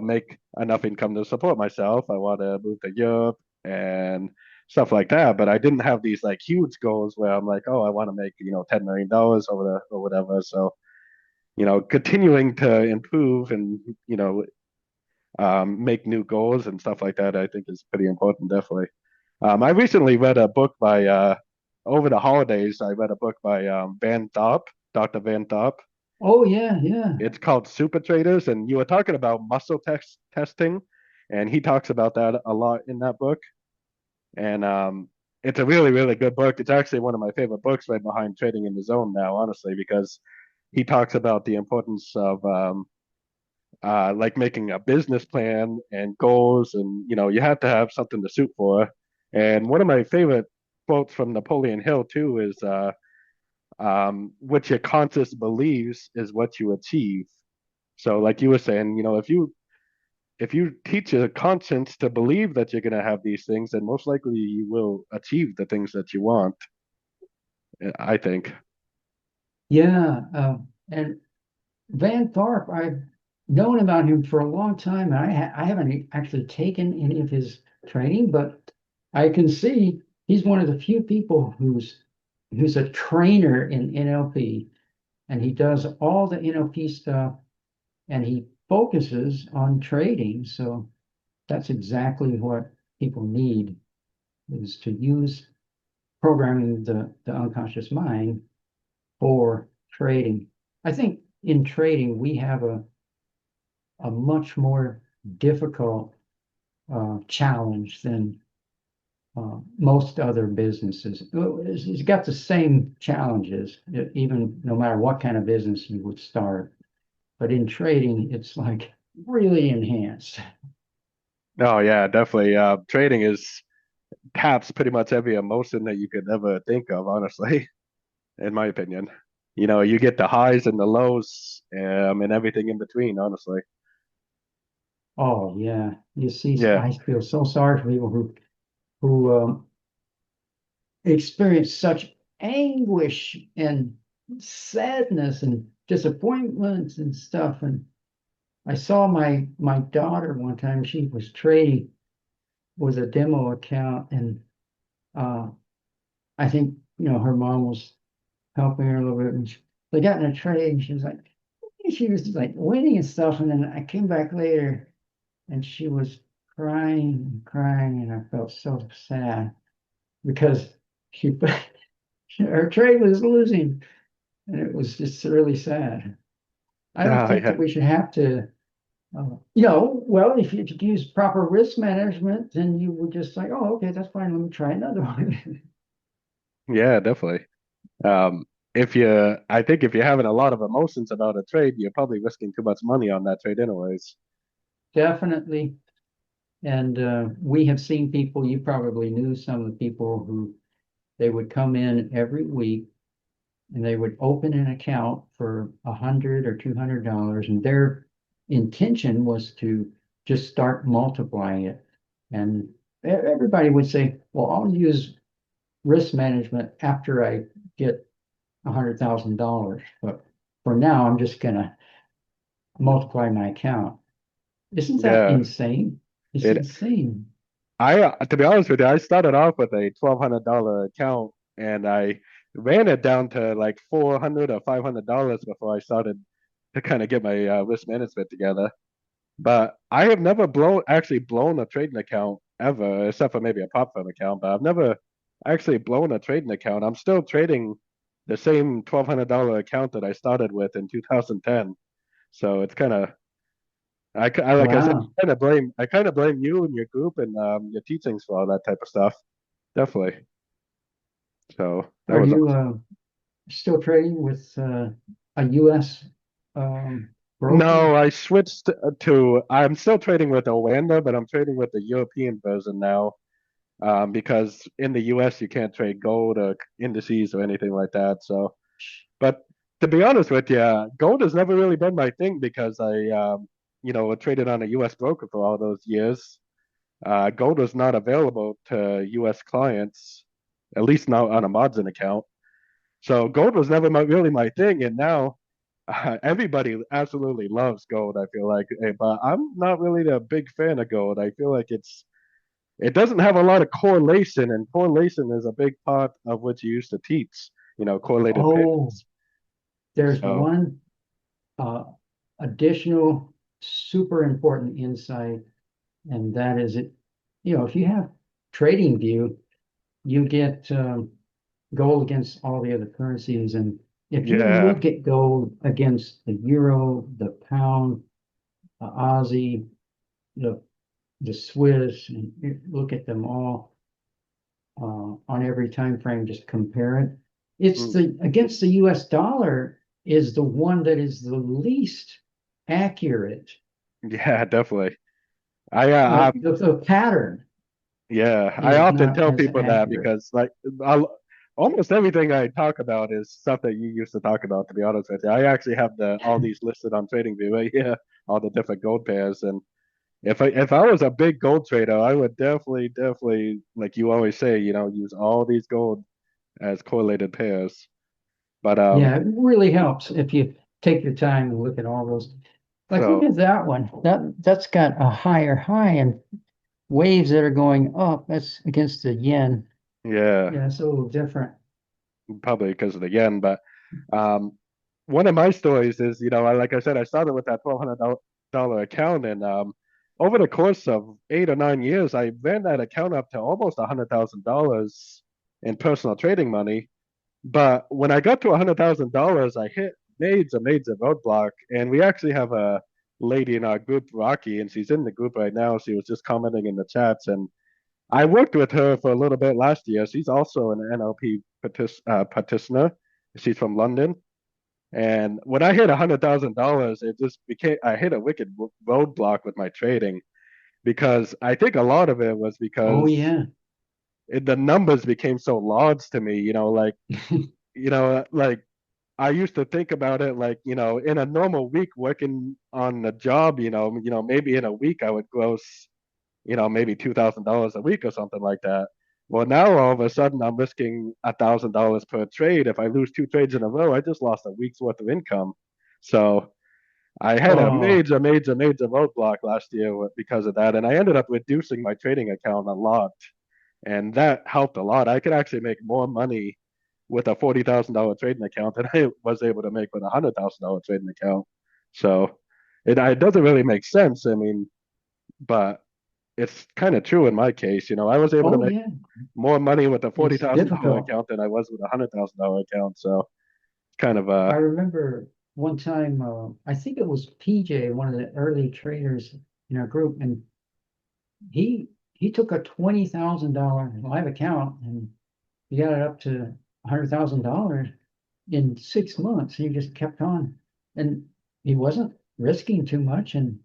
make enough income to support myself. I want to move to Europe and stuff like that. But I didn't have these like huge goals where I'm like, oh, I want to make, $10 million over or whatever. So, continuing to improve and, make new goals and stuff like that, I think is pretty important, definitely. I recently read a book by, over the holidays, I read a book by Van Thorp, Dr. Van Thorp. Oh yeah, yeah. It's called Super Traders, and you were talking about muscle testing, and he talks about that a lot in that book. And it's a really, really good book. It's actually one of my favorite books right behind Trading in the Zone now, honestly, because he talks about the importance of like making a business plan and goals, and you have to have something to shoot for. And one of my favorite quotes from Napoleon Hill too is, "What your conscience believes is what you achieve." So, like you were saying, if you teach your conscience to believe that you're gonna have these things, then most likely you will achieve the things that you want. I think. Yeah, and Van Tharp, I've known about him for a long time. I haven't actually taken any of his training, but I can see he's one of the few people who's a trainer in NLP, and he does all the NLP stuff, and he focuses on trading. So that's exactly what people need is to use programming the unconscious mind for trading. I think in trading we have a much more difficult challenge than most other businesses. It's got the same challenges, even no matter what kind of business you would start. But in trading, it's like really enhanced. Oh yeah, definitely. Trading is taps pretty much every emotion that you could ever think of, honestly, in my opinion. You get the highs and the lows, and everything in between, honestly. Oh yeah, you see, Yeah. I feel so sorry for people who experience such anguish and sadness and disappointments and stuff. And I saw my daughter one time. She was trading with a demo account, and uh, I think her mom was helping her a little bit. And they got in a trade, and she was like winning and stuff. And then I came back later, and she was crying and crying, and I felt so sad because she her trade was losing, and it was just really sad. I don't Oh think that yeah. we should have to, well, if you could use proper risk management, then you would just like, oh, okay, that's fine. Let me try another one. Yeah, definitely. Um, I think if you're having a lot of emotions about a trade, you're probably risking too much money on that trade anyways. Definitely. And we have seen people, you probably knew some of the people who they would come in every week and they would open an account for $100 or $200, and their intention was to just start multiplying it. And everybody would say, "Well, I'll use risk management after I get $100,000, but for now, I'm just gonna multiply my account." Isn't that Yeah, insane? It's it. insane. To be honest with you, I started off with a $1,200 account, and I ran it down to like $400 or $500 before I started to kind of get my risk management together. But I have never actually blown a trading account ever, except for maybe a prop firm account. But I've never actually blown a trading account. I'm still trading the same $1,200 account that I started with in 2010. So it's kind of like I said, Wow. I kind of blame you and your group and your teachings for all that type of stuff. Definitely. So that Are was you awesome. still trading with a U.S. broker? No, I switched to. I'm still trading with Oanda, but I'm trading with the European version now. Because in the US you can't trade gold or indices or anything like that. So, but to be honest with you, gold has never really been my thing because traded on a US broker for all those years. Gold was not available to US clients, at least not on a margin account. So gold was never really my thing, and now everybody absolutely loves gold. I feel like, but I'm not really a big fan of gold. I feel like it doesn't have a lot of correlation, and correlation is a big part of what you used to teach, correlated Oh, pairs. there's So one uh, additional super important insight, and that is it. If you have trading view, you get gold against all the other currencies. And if you yeah, look at gold against the euro, the pound, the Aussie, the the Swiss, and you look at them all on every time frame, just compare it. It's mm, the against the US dollar is the one that is the least accurate. yeah, definitely. I The pattern yeah, I is often not tell as people that accurate. because almost everything I talk about is stuff that you used to talk about. To be honest with you, I actually have the all these listed on TradingView right here, all the different gold pairs. And if I was a big gold trader, I would definitely, like you always say, use all these gold as correlated pairs. But Yeah, it really helps if you take your time and look at all those. Like, look so at that one. That's got a higher high and waves that are going up. That's against the yen. yeah, Yeah, it's a little different. probably because of the yen. But um, one of my stories is, like I said, I started with that $1,200 account, and over the course of 8 or 9 years, I ran that account up to almost $100,000 in personal trading money. But when I got to $100,000, I hit major roadblock, and we actually have a lady in our group, Rocky, and she's in the group right now. She was just commenting in the chats, and I worked with her for a little bit last year. She's also an NLP practitioner. She's from London. And when I hit $100,000, it just became, I hit a wicked roadblock with my trading because I think a lot of it was Oh because yeah. the numbers became so large to me, like I used to think about it like, in a normal week working on a job, maybe in a week I would gross maybe $2,000 a week or something like that. Well, now all of a sudden I'm risking $1,000 per trade. If I lose two trades in a row, I just lost a week's worth of income. So I had a Oh, major roadblock last year because of that, and I ended up reducing my trading account a lot, and that helped a lot. I could actually make more money with a $40,000 trading account than I was able to make with a $100,000 trading account. So it doesn't really make sense. I mean, but it's kind of true in my case. I was able to oh make yeah. more money with a It's $40,000 difficult. account than I was with a $100,000 account. So it's kind of I remember one time, I think it was PJ, one of the early traders in our group, and he took a $20,000 live account and he got it up to $100,000 in 6 months. He just kept on, and he wasn't risking too much, and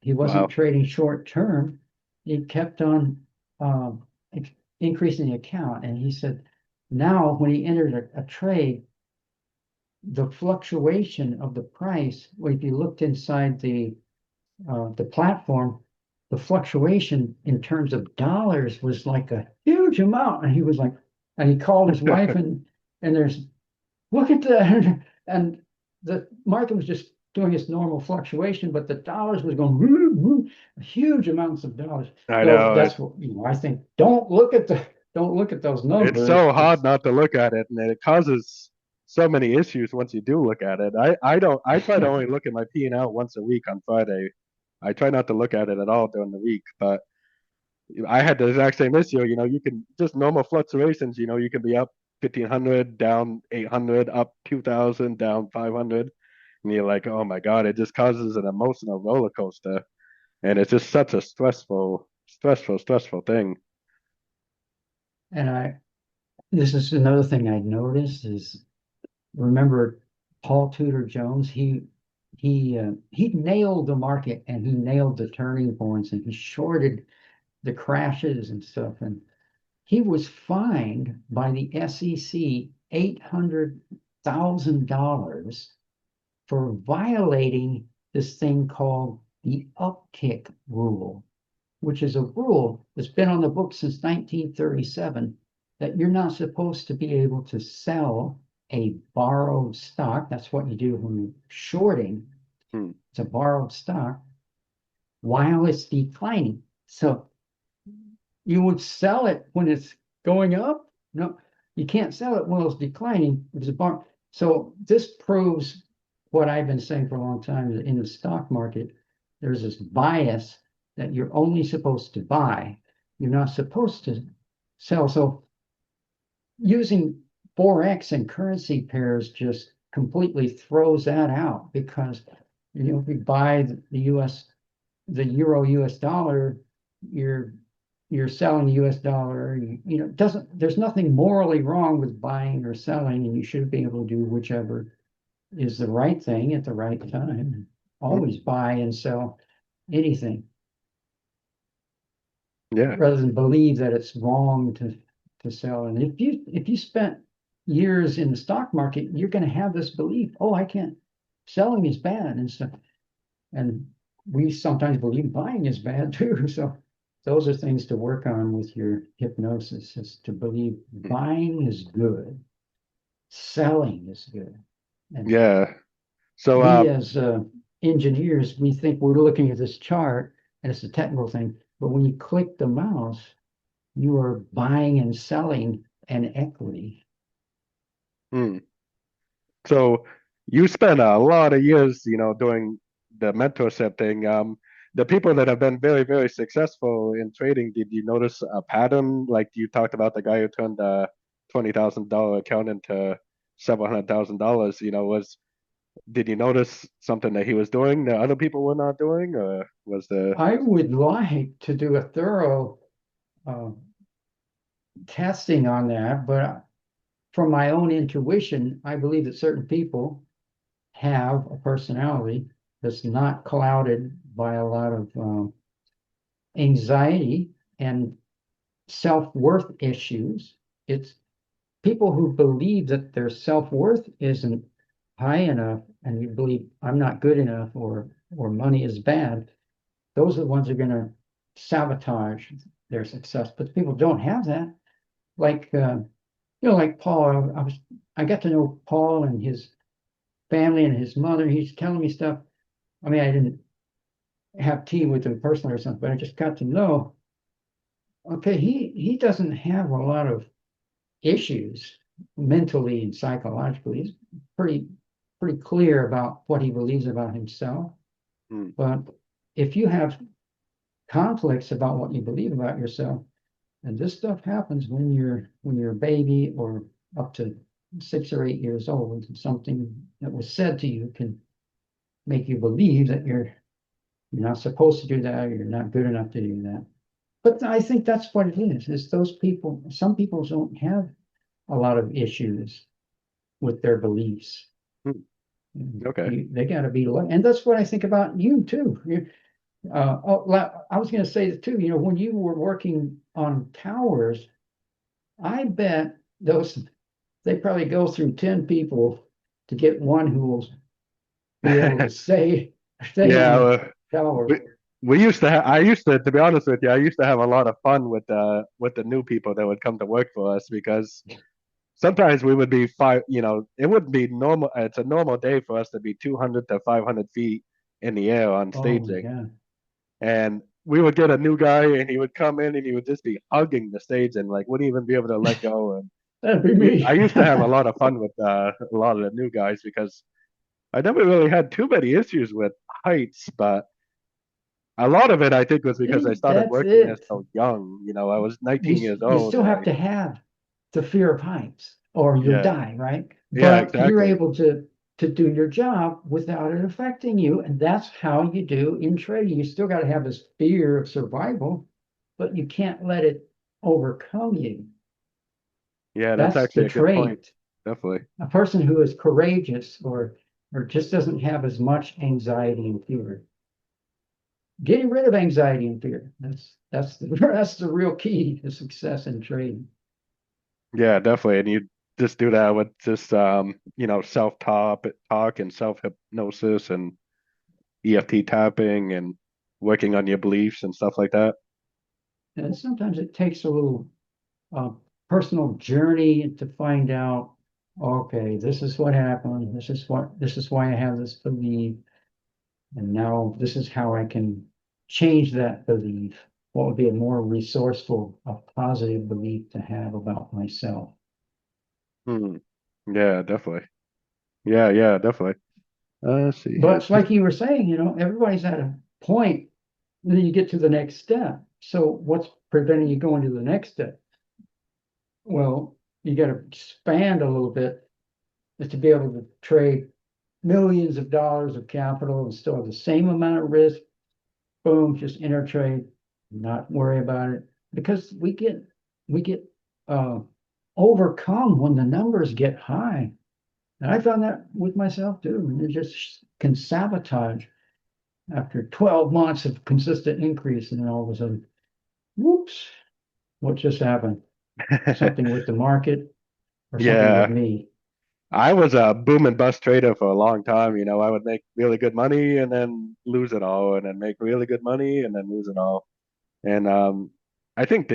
he wasn't wow. trading short term. He kept on um, increasing the account, and he said now when he entered a trade, the fluctuation of the price, if you looked inside the platform, the fluctuation in terms of dollars was like a huge amount. And he was like, and he called his wife and there's look at that. And the market was just doing its normal fluctuation, but the dollars was going woo, woo, huge amounts of dollars. I So know that's what I think. Don't look at those it's numbers. so hard not to look at it, and it causes so many issues once you do look at it. I don't. I try to only look at my P&L once a week on Friday. I try not to look at it at all during the week, but I had the exact same issue. You can just normal fluctuations. You can be up 1,500, down 800, up 2,000, down 500, and you're like, oh my God, it just causes an emotional roller coaster, and it's just such a stressful thing. And this is another thing I noticed is, remember Paul Tudor Jones? He nailed the market and he nailed the turning points and he shorted the crashes and stuff. And he was fined by the SEC $800,000 for violating this thing called the uptick rule, which is a rule that's been on the books since 1937 that you're not supposed to be able to sell a borrowed stock. That's what you do when you're shorting. Hmm. It's a borrowed stock while it's declining. So you would sell it when it's going up. No, you can't sell it when it's declining. It's a bar. So this proves what I've been saying for a long time, that in the stock market, there's this bias that you're only supposed to buy. You're not supposed to sell. So using Forex and currency pairs just completely throws that out, because if we buy the euro US dollar, you're you're selling the US dollar. It doesn't, there's nothing morally wrong with buying or selling, and you should be able to do whichever is the right thing at the right time. Hmm. Always buy and sell anything Yeah. rather than believe that it's wrong to sell. And if you spent years in the stock market, you're going to have this belief, oh, I can't, selling is bad and stuff. And we sometimes believe buying is bad too. So those are things to work on with your hypnosis, is to believe buying is good, selling is good. And Yeah. So, we as engineers, we think we're looking at this chart and it's a technical thing, but when you click the mouse, you are buying and selling an equity. hmm. So you spent a lot of years, doing the mentorship thing. The people that have been very, very successful in trading, did you notice a pattern? Like you talked about the guy who turned a $20,000 account into several $100,000. Did you notice something that he was doing that other people were not doing, or was the I would like to do a thorough uh, testing on that, but from my own intuition, I believe that certain people have a personality that's not clouded by a lot of anxiety and self-worth issues. It's people who believe that their self-worth isn't high enough, and you believe I'm not good enough, or money is bad. Those are the ones who are going to sabotage their success. But people don't have that. Like like Paul. I got to know Paul and his family and his mother. He's telling me stuff. I mean, I didn't have tea with him personally or something, but I just got to know. Okay, he doesn't have a lot of issues mentally and psychologically. He's pretty pretty clear about what he believes about himself. hmm, But if you have conflicts about what you believe about yourself, and this stuff happens when you're a baby or up to 6 or 8 years old, something that was said to you can make you believe that you're not supposed to do that, or you're not good enough to do that. But I think that's what it is those people, some people don't have a lot of issues with their beliefs. hmm, okay. They got to be, and that's what I think about you too. I was going to say that too. When you were working on towers, I bet they probably go through 10 people to get one who will be able to stay Yeah, on the tower. we, we used to have. I used to be honest with you, I used to have a lot of fun with the new people that would come to work for us, because sometimes we would be five. It wouldn't be normal. It's a normal day for us to be 200 to 500 feet in the air on Oh my staging, God, and we would get a new guy, and he would come in, and he would just be hugging the stage, and like wouldn't even be able to let go. And that'd be I me. used to have a lot of fun with a lot of the new guys, because I never really had too many issues with heights, but a lot of it, I think, was because I See, started that's working as it. so young. I was 19 years You old. still have to have the fear of heights or you'll Yeah, die, right? yeah, But you're exactly. able to do your job without it affecting you. And that's how you do in trading. You still got to have this fear of survival, but you can't let it overcome you. Yeah, that's That's the actually a good point. trait. Definitely. A person who is courageous or just doesn't have as much anxiety and fear. Getting rid of anxiety and fear. That's the real key to success in trading. Yeah, definitely. And you just do that with just talk and self hypnosis and EFT tapping and working on your beliefs and stuff like that. And sometimes it takes a little uh, personal journey to find out, okay, this is what happened. This is why I have this belief. And now this is how I can change that belief. What would be a more resourceful, a positive belief to have about myself? Hmm. Yeah, definitely. Yeah, yeah, definitely. Let's see here. But like you were saying, everybody's at a point, and then you get to the next step. So what's preventing you going to the next step? Well, you got to expand a little bit is to be able to trade millions of dollars of capital and still have the same amount of risk. Boom, just enter trade, not worry about it. Because we get uh, overcome when the numbers get high. And I found that with myself too. And it just can sabotage after 12 months of consistent increase, and then all of a sudden, whoops, what just happened? Something with the market or something with Yeah, me. I was a boom and bust trader for a long time. I would make really good money and then lose it all, and then make really good money and then lose it all. And I think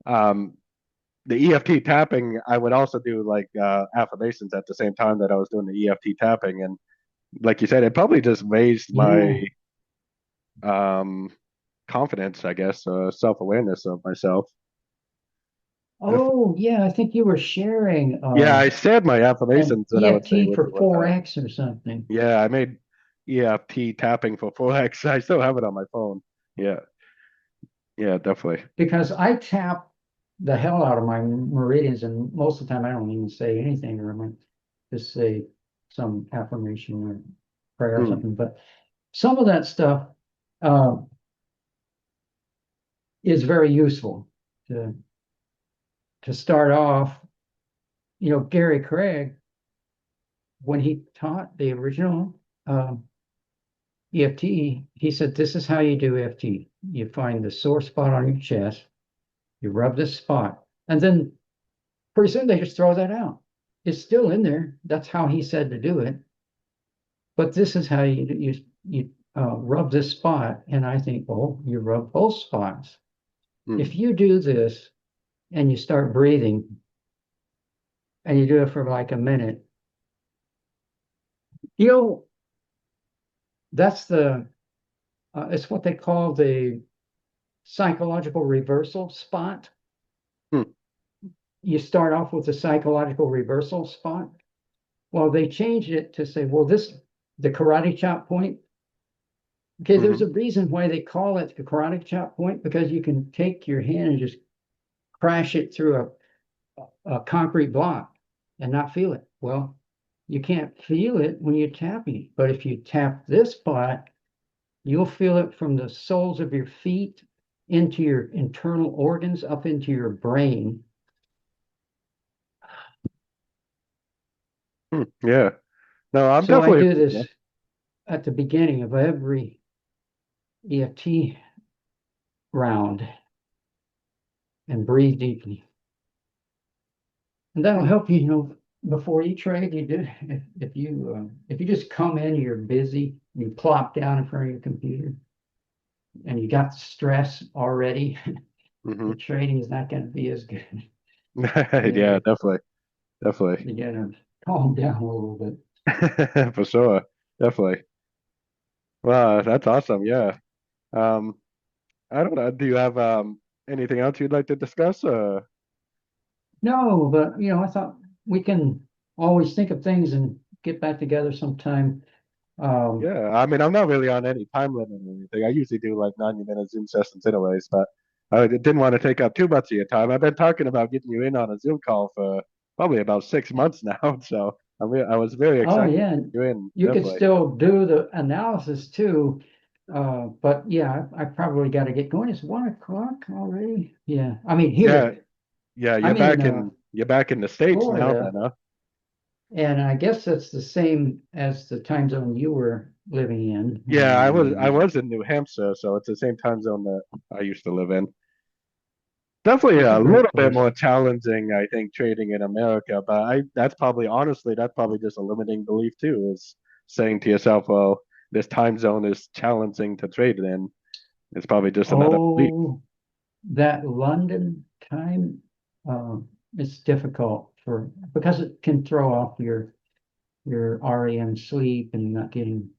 um, the EFT tapping, I would also do like affirmations at the same time that I was doing the EFT tapping. And like you said, it probably just raised my Yeah. um, confidence, I guess, self-awareness of myself. Oh, yeah, I think you were sharing Yeah, I said my an affirmations that I would say EFT with for you one time. 4X or something. Yeah, I made EFT tapping for Forex. I still have it on my phone. Yeah, yeah, definitely. Because I tap the hell out of my meridians, and most of the time I don't even say anything, or I might just say some affirmation or prayer or Hmm. something. But some of that stuff uh, is very useful to start off. Gary Craig, when he taught the original EFT, he said, "This is how you do EFT. You find the sore spot on your chest, you rub this spot, and then pretty soon they just throw that out. It's still in there. That's how he said to do it. But this is how you rub this spot." And I think, oh, you rub both spots. Hmm. If you do this and you start breathing and you do it for like a minute, you know, that's it's what they call the psychological reversal spot. Hmm. You start off with the psychological reversal spot. Well, they changed it to say, well, the karate chop point. Okay, Hmm. there's a reason why they call it the karate chop point, because you can take your hand and just crash it through a concrete block and not feel it. Well, you can't feel it when you're tapping, but if you tap this spot, you'll feel it from the soles of your feet into your internal organs, up into your brain. Hmm. Yeah. No, I'm So I definitely. do this at the beginning of every EFT round and breathe deeply. And that'll help you, before you trade. You do if you just come in, you're busy, you plop down in front of your computer, and you got the stress already. Hmm. The trading is not going to be as good. Yeah, You definitely, definitely, you got to calm down a little bit. for sure, definitely. Wow, that's awesome. Yeah. Um, I don't know. Do you have anything else you'd like to discuss? No, but I thought we can always think of things and get back together sometime Yeah, I mean, I'm not really on any time limit or anything. I usually do like 90-minute Zoom sessions anyways, but I didn't want to take up too much of your time. I've been talking about getting you in on a Zoom call for probably about 6 months now, so I was very Oh excited to yeah, get you in, you could definitely. still do the analysis too. But yeah, I probably got to get going. It's 1 o'clock already. Yeah, I mean Yeah, here, yeah, I'm in you're back in the States now then, Florida, huh? and I guess that's the same as the time zone you were living in. Yeah, I was in New Hampshire, so it's the same time zone that I used to live in. Definitely It's a a great little bit place. more challenging, I think, trading in America, but I that's probably honestly that's probably just a limiting belief too, is saying to yourself, well, this time zone is challenging to trade in. It's probably just another belief. Oh, that London time, it's difficult for because it can throw off your REM sleep and not getting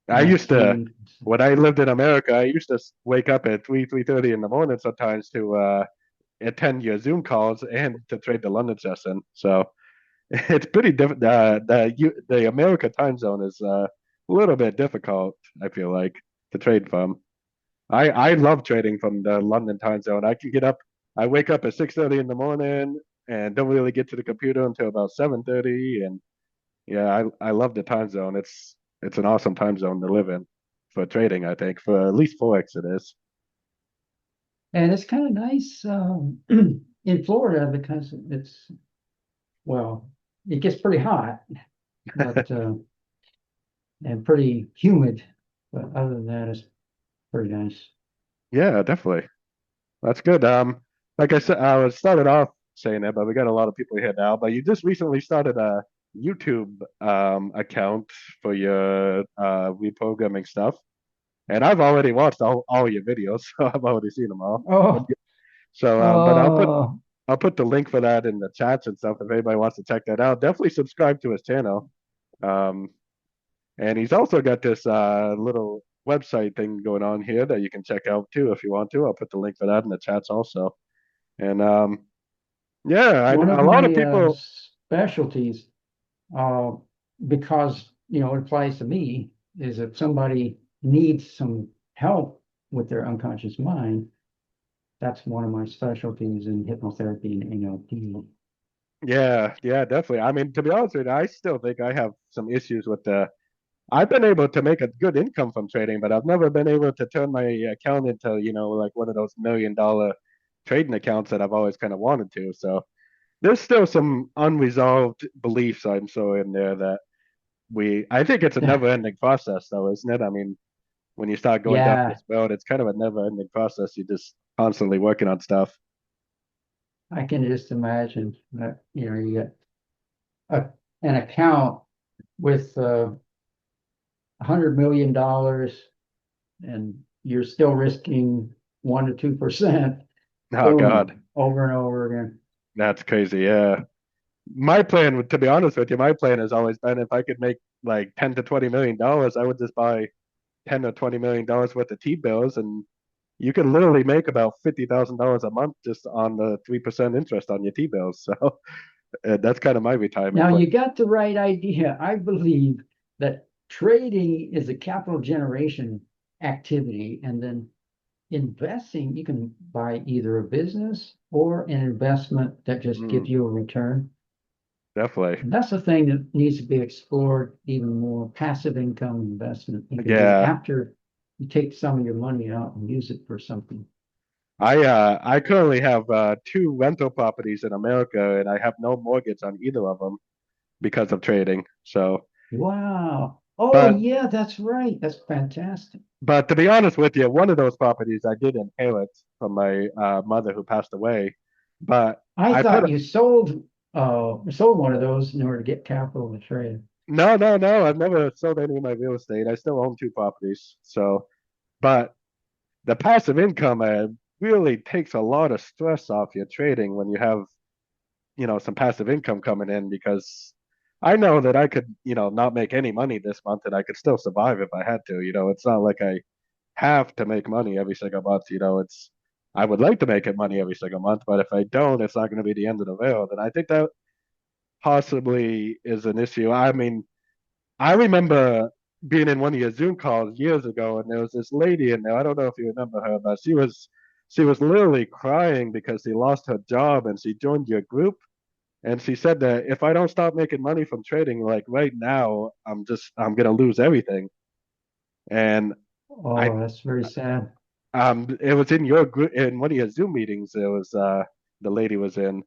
I enough used to sleep. when I lived in America, I used to wake up at 3:30 in the morning sometimes to attend your Zoom calls and to trade the London session. So it's pretty different. The America time zone is a little bit difficult, I feel like, to trade from. I love trading from the London time zone. I can get up. I wake up at 6:30 in the morning and don't really get to the computer until about 7:30. And yeah, I love the time zone. It's an awesome time zone to live in for trading. I think for at least Forex it is. And it's kind of nice in Florida because it's, well, it gets pretty hot, but and pretty humid. But other than that, it's pretty nice. Yeah, definitely. That's good. Like I said, I was started off saying that, but we got a lot of people here now. But you just recently started a YouTube account for your reprogramming stuff, and I've already watched all your videos, so I've already seen them all. Oh, So, but oh, I'll put the link for that in the chats and stuff if anybody wants to check that out. Definitely subscribe to his channel. Um, and he's also got this little website thing going on here that you can check out too if you want to. I'll put the link for that in the chats also. And yeah, one of a lot of my people. specialties, uh, because it applies to me, is if somebody needs some help with their unconscious mind, that's one of my specialties in hypnotherapy and NLP. Yeah, yeah, definitely. I mean, to be honest with you, I still think I have some issues with the. I've been able to make a good income from trading, but I've never been able to turn my account into, like one of those $1 million trading accounts that I've always kind of wanted to. So there's still some unresolved beliefs I'm so in there that I think it's a never-ending process, though, isn't it? I mean, when you start going down Yeah, this road, it's kind of a never-ending process. You're just constantly working on stuff. I can just imagine that, you get an account with $100 million and you're still risking 1 to 2%, Oh God, boom, over and over again. that's crazy. Yeah. My plan, to be honest with you, my plan has always been if I could make like 10 to $20 million, I would just buy 10 or $20 million worth of T-bills, and you can literally make about $50,000 a month just on the 3% interest on your T-bills. So that's kind of my retirement Now plan. you got the right idea. I believe that trading is a capital generation activity, and then investing, you can buy either a business or an investment that just gives Mm, you a return. definitely. And that's the thing that needs to be explored even more. Passive income investment you can do Yeah. after you take some of your money out and use it for something. I currently have two rental properties in America, and I have no mortgage on either of them because of trading. So, Wow. Oh, but yeah, that's right. That's fantastic. but to be honest with you, one of those properties I did inherit from my mother who passed away. But I I put thought you sold one of those in order to get capital to trade. no, no, no. I've never sold any of my real estate. I still own two properties. So, but the passive income really takes a lot of stress off your trading when you have, some passive income coming in because I know that I could, not make any money this month and I could still survive if I had to. It's not like I have to make money every single month. I would like to make it money every single month, but if I don't, it's not going to be the end of the world. And I think that possibly is an issue. I mean, I remember being in one of your Zoom calls years ago, and there was this lady in there. I don't know if you remember her, but she was literally crying because she lost her job and she joined your group. And she said that if I don't stop making money from trading, like right now, I'm gonna lose everything. And I Oh, that's very sad. it was in your group in one of your Zoom meetings. It was the lady was in,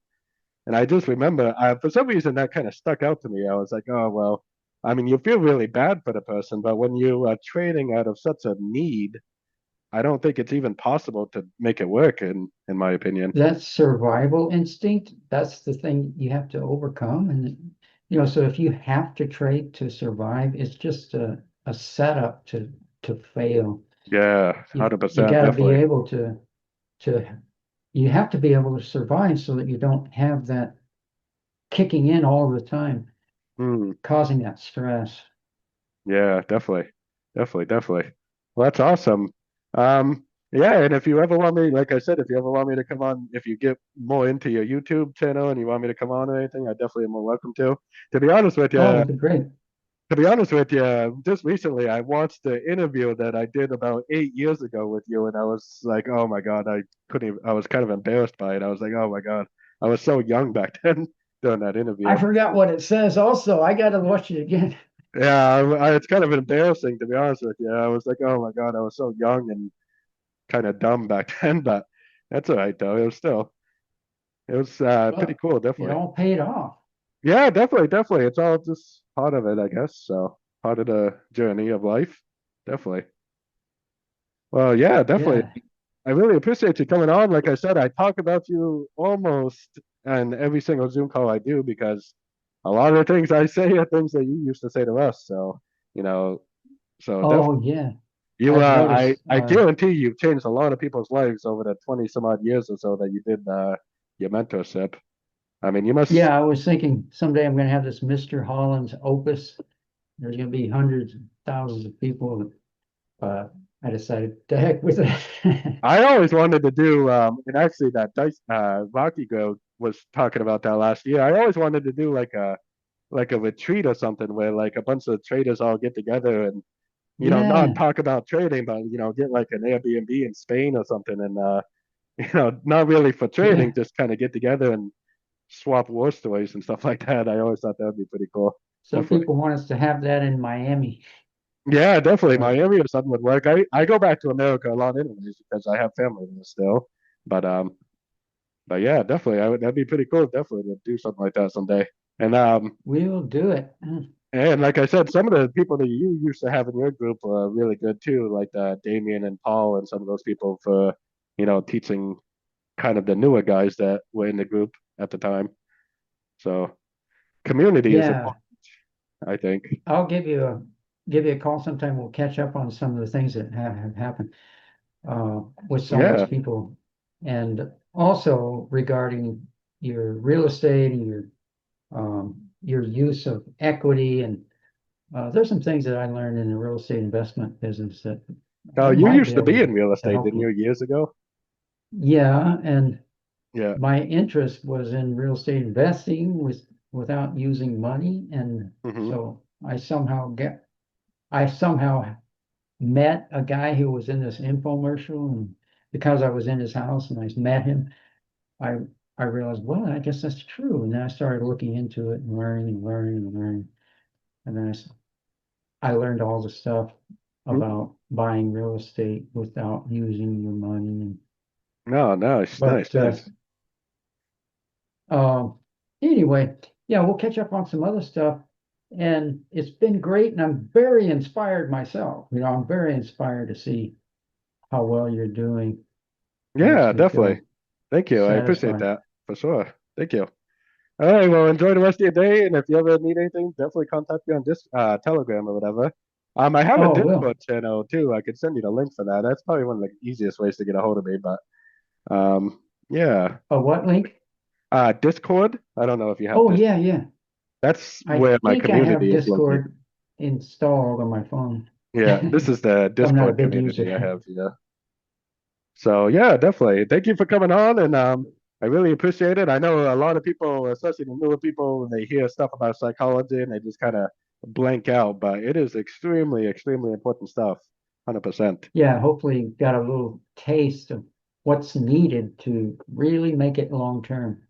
and I just remember for some reason that kind of stuck out to me. I was like, oh well, I mean, you feel really bad for the person, but when you are trading out of such a need, I don't think it's even possible to make it work. In my opinion. That survival instinct, that's the thing you have to overcome. And, so if you have to trade to survive, it's just a setup to fail. Yeah, You you 100%, got to be definitely. able to you have to be able to survive so that you don't have that kicking in all the time, Hmm. causing that stress. Yeah, definitely. Definitely, definitely. Well, that's awesome. Yeah, and if you ever want me, like I said, if you ever want me to come on, if you get more into your YouTube channel and you want me to come on or anything, I definitely am more welcome to. To be honest with Oh, you, that'd be great. just recently I watched the interview that I did about 8 years ago with you, and I was like, oh my God, I couldn't even, I was kind of embarrassed by it. I was like, oh my God, I was so young back then during that I interview. forgot what it says also. I got to watch it again. Yeah, it's kind of embarrassing to be honest with you. I was like, oh my God, I was so young and kind of dumb back then, but that's all right though. It was pretty Well, cool, it definitely. all paid off. Yeah, definitely, definitely. It's all just part of it, I guess. So part of the journey of life, definitely. Well, yeah, definitely. Yeah. I really appreciate you coming on. Like I said, I talk about you almost on every single Zoom call I do because a lot of the things I say are things that you used to say to us. So, you know, so Oh, definitely. yeah. You, I've noticed. I guarantee you've changed a lot of people's lives over the 20 some odd years or so that you did your mentorship. I mean, you must. Yeah, I was thinking someday I'm going to have this Mr. Holland's Opus. There's going to be hundreds of thousands of people. I decided to heck with it. I always wanted to do, and actually that Dice Rocky girl was talking about that last year. I always wanted to do like a retreat or something where like a bunch of traders all get together and not Yeah, talk about trading, but get like an Airbnb in Spain or something, and not really for trading, yeah. just kind of get together and swap war stories and stuff like that. I always thought that would be pretty cool. Some Definitely. people want us to have that in Miami, Yeah, definitely. but Miami or something would work. I go back to America a lot anyways because I have family there still. But yeah, definitely. That'd be pretty cool, definitely, to do something like that someday. And we'll do it. and like I said, some of the people that you used to have in your group are really good too, like Damien and Paul and some of those people for, teaching kind of the newer guys that were in the group at the time. So community is Yeah, important, I think. I'll give you a call sometime. We'll catch up on some of the things that have happened uh, with some of those Yeah. people, and also regarding your real estate and your use of equity. And there's some things that I learned in the real estate investment business that Oh, I you might be used to able be in real to estate, help didn't you. you, years ago? Yeah, and Yeah. my interest was in real estate investing without using money, and Hmm. so I somehow met a guy who was in this infomercial, and because I was in his house and I met him, I I realized, well, I guess that's true. And then I started looking into it and learning and learning and learning. And then I learned all the stuff about buying real estate without using your money. And No, nice, nice, but nice. um, anyway, yeah, we'll catch up on some other stuff. And it's been great, and I'm very inspired myself. I'm very inspired to see how well you're doing. Makes Yeah, me definitely. feel Thank you. I appreciate satisfied. that for sure. Thank you. All right, well, enjoy the rest of your day, and if you ever need anything, definitely contact me on this Telegram or whatever. I have a Oh, will. Discord channel too. I could send you the link for that. That's probably one of the easiest ways to get a hold of me. But yeah, A what link? Discord. I don't know if you have Oh, this. yeah, yeah. That's I where my think I have community is located. Discord installed on my phone. Yeah, this is the I'm not a Discord big community I user. have. Yeah. So yeah, definitely. Thank you for coming on, and I really appreciate it. I know a lot of people, especially the newer people, when they hear stuff about psychology and they just kind of blank out, but it is extremely, extremely important stuff. 100%. Yeah, hopefully you got a little taste of what's needed to really make it long term.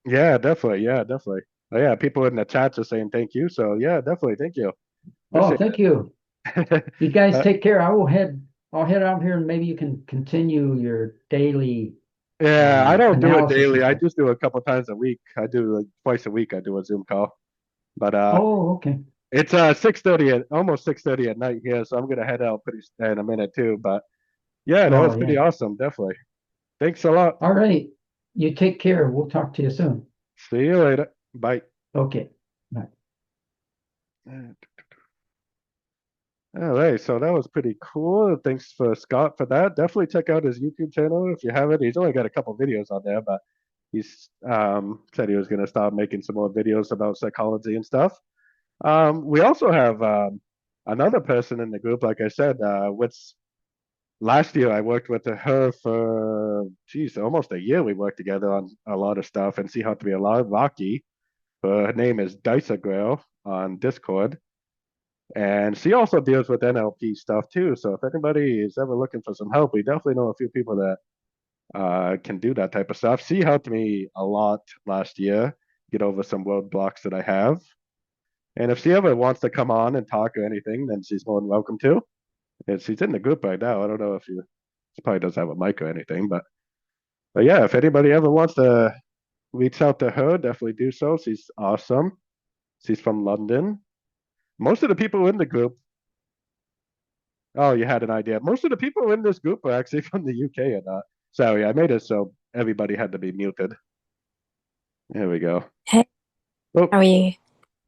Yeah, definitely. Yeah, definitely. Oh, yeah, people in the chats are saying thank you. So yeah, definitely. Thank you. Oh, Appreciate thank you. it. You guys Uh, take care. I'll head out here and maybe you can continue your daily yeah, I don't do it analysis and daily. I stuff. just do it a couple times a week. I do like twice a week. I do a Zoom call, but Oh, okay. it's 6:30 at almost 6:30 at night here, so I'm gonna head out pretty in a minute too. But yeah, that Oh, was yeah. pretty awesome. Definitely. Thanks a lot. All right. You take care. We'll talk to you soon. See you later. Bye. Okay. Bye. All right, so that was pretty cool. Thanks for Scott for that. Definitely check out his YouTube channel if you haven't. He's only got a couple videos on there, but he's said he was going to start making some more videos about psychology and stuff. We also have another person in the group. Like I said, what's last year I worked with her for geez, almost a year. We worked together on a lot of stuff, and she helped me a lot. Rocky, her name is Dicer Girl on Discord. And she also deals with NLP stuff too. So if anybody is ever looking for some help, we definitely know a few people that can do that type of stuff. She helped me a lot last year get over some roadblocks that I have. And if she ever wants to come on and talk or anything, then she's more than welcome to. And she's in the group right now. I don't know if she probably doesn't have a mic or anything, but yeah, if anybody ever wants to reach out to her, definitely do so. She's awesome. She's from London. Most of the people in the group, oh, you had an idea. Most of the people in this group are actually from the UK and sorry, I made it so everybody had to be muted. There we go. Hey, Oh, how are you?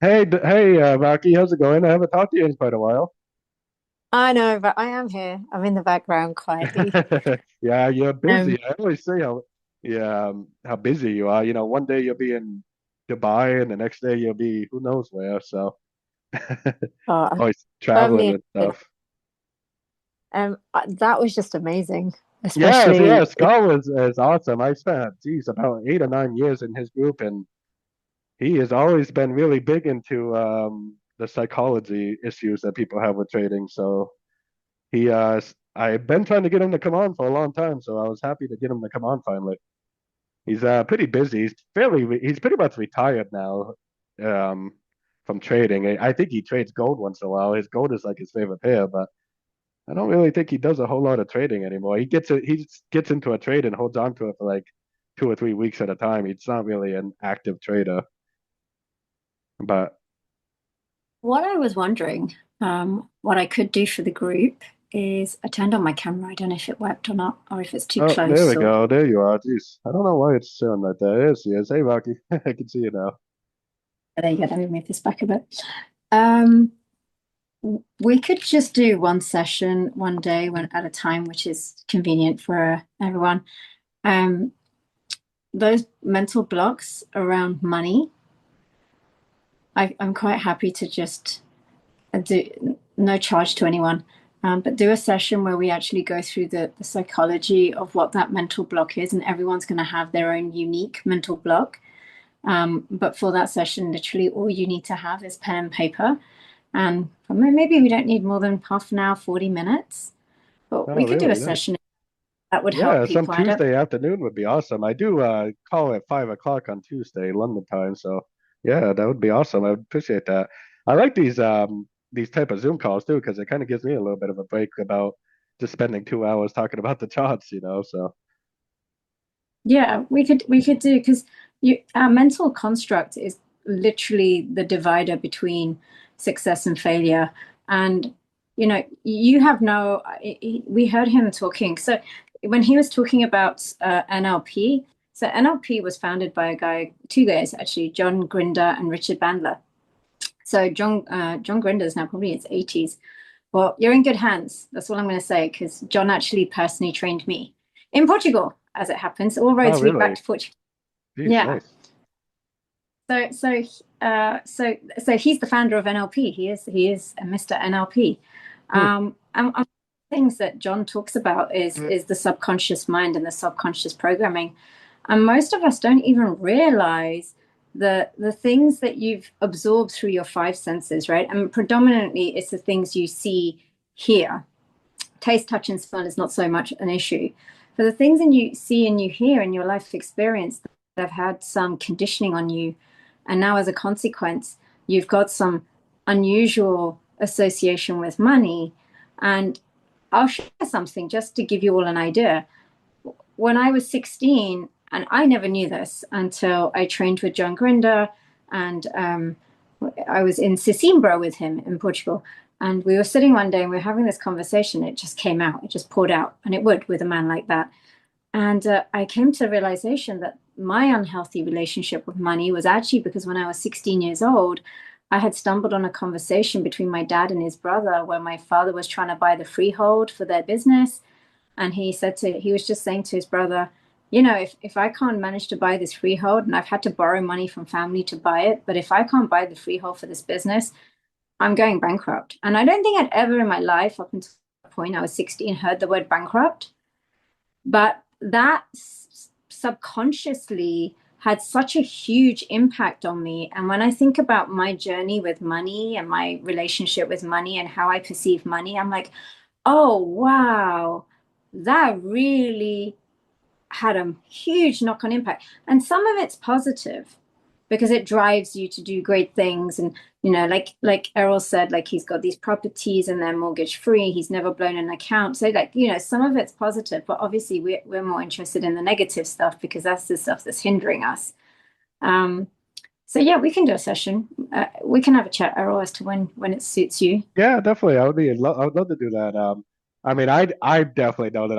hey, Rocky, how's it going? I haven't talked to you in quite a while. I know, but I am here. I'm in the background quietly. Yeah, you're Um, busy. I always say how busy you are. You know, one day you'll be in Dubai and the next day you'll be who knows where. So I'm always traveling firmly and in. stuff. That was just amazing, Yeah, especially. Scott is awesome. I spent, geez, about 8 or 9 years in his group, and he has always been really big into the psychology issues that people have with trading. So I've been trying to get him to come on for a long time. So I was happy to get him to come on finally. He's pretty busy. He's pretty much retired now um, from trading. I think he trades gold once in a while. His gold is like his favorite pair, but I don't really think he does a whole lot of trading anymore. He gets into a trade and holds on to it for like 2 or 3 weeks at a time. He's not really an active trader, but What I was wondering, what I could do for the group is I turned on my camera. I don't know if it worked or not, or if it's too oh, there we close or. go. There you are. Jeez. I don't know why it's showing like that. There she is. Hey, Rocky. I can see you now. There you go. Let me move this back a bit. Um, we could just do one session one day, one at a time, which is convenient for everyone. Um, those mental blocks around money, I'm quite happy to just do no charge to anyone, but do a session where we actually go through the psychology of what that mental block is, and everyone's going to have their own unique mental block. But for that session, literally all you need to have is pen and paper. And maybe we don't need more than half an hour, 40 minutes, but Oh, we could do a really? Nice. session that would help Yeah, some people. I don't. Tuesday afternoon would be awesome. I do call at 5 o'clock on Tuesday, London time. So yeah, that would be awesome. I would appreciate that. I like these type of Zoom calls too, because it kind of gives me a little bit of a break about just spending 2 hours talking about the charts. So Yeah, we could do because you our mental construct is literally the divider between success and failure. And you have no. We heard him talking. So when he was talking about NLP, so NLP was founded by two guys actually, John Grinder and Richard Bandler. So John Grinder is now probably in his 80s. Well, you're in good hands. That's all I'm going to say because John actually personally trained me in Portugal, as it happens. All oh roads lead back really? to Portugal. Geez, Yeah. nice. So he's the founder of NLP. He is a Mr. NLP. Hmm. And things that John talks about is the subconscious mind and the subconscious programming. And most of us don't even realize the things that you've absorbed through your five senses, right? And predominantly it's the things you see, hear. Taste, touch, and smell is not so much an issue. For the things that you see and you hear in your life experience that have had some conditioning on you, and now as a consequence, you've got some unusual association with money. And I'll share something just to give you all an idea. When I was 16, and I never knew this until I trained with John Grinder, and I was in Sesimbra with him in Portugal. And we were sitting one day and we were having this conversation. It just came out, it just poured out, and it would with a man like that. And I came to the realization that my unhealthy relationship with money was actually because when I was 16 years old, I had stumbled on a conversation between my dad and his brother where my father was trying to buy the freehold for their business. And he was just saying to his brother, you know, if I can't manage to buy this freehold, and I've had to borrow money from family to buy it, but if I can't buy the freehold for this business, I'm going bankrupt. And I don't think I'd ever in my life, up until the point I was 16, heard the word bankrupt. But that subconsciously had such a huge impact on me. And when I think about my journey with money and my relationship with money and how I perceive money, I'm like, oh, wow, that really had a huge knock-on impact. And some of it's positive because it drives you to do great things. And, you know, like Errol said, like he's got these properties and they're mortgage free. He's never blown an account. So like, you know, some of it's positive, but obviously we're more interested in the negative stuff because that's the stuff that's hindering us. So yeah, we can do a session. We can have a chat, Errol, as to when it suits you. Yeah, definitely. I would love to do that. I mean, I definitely know that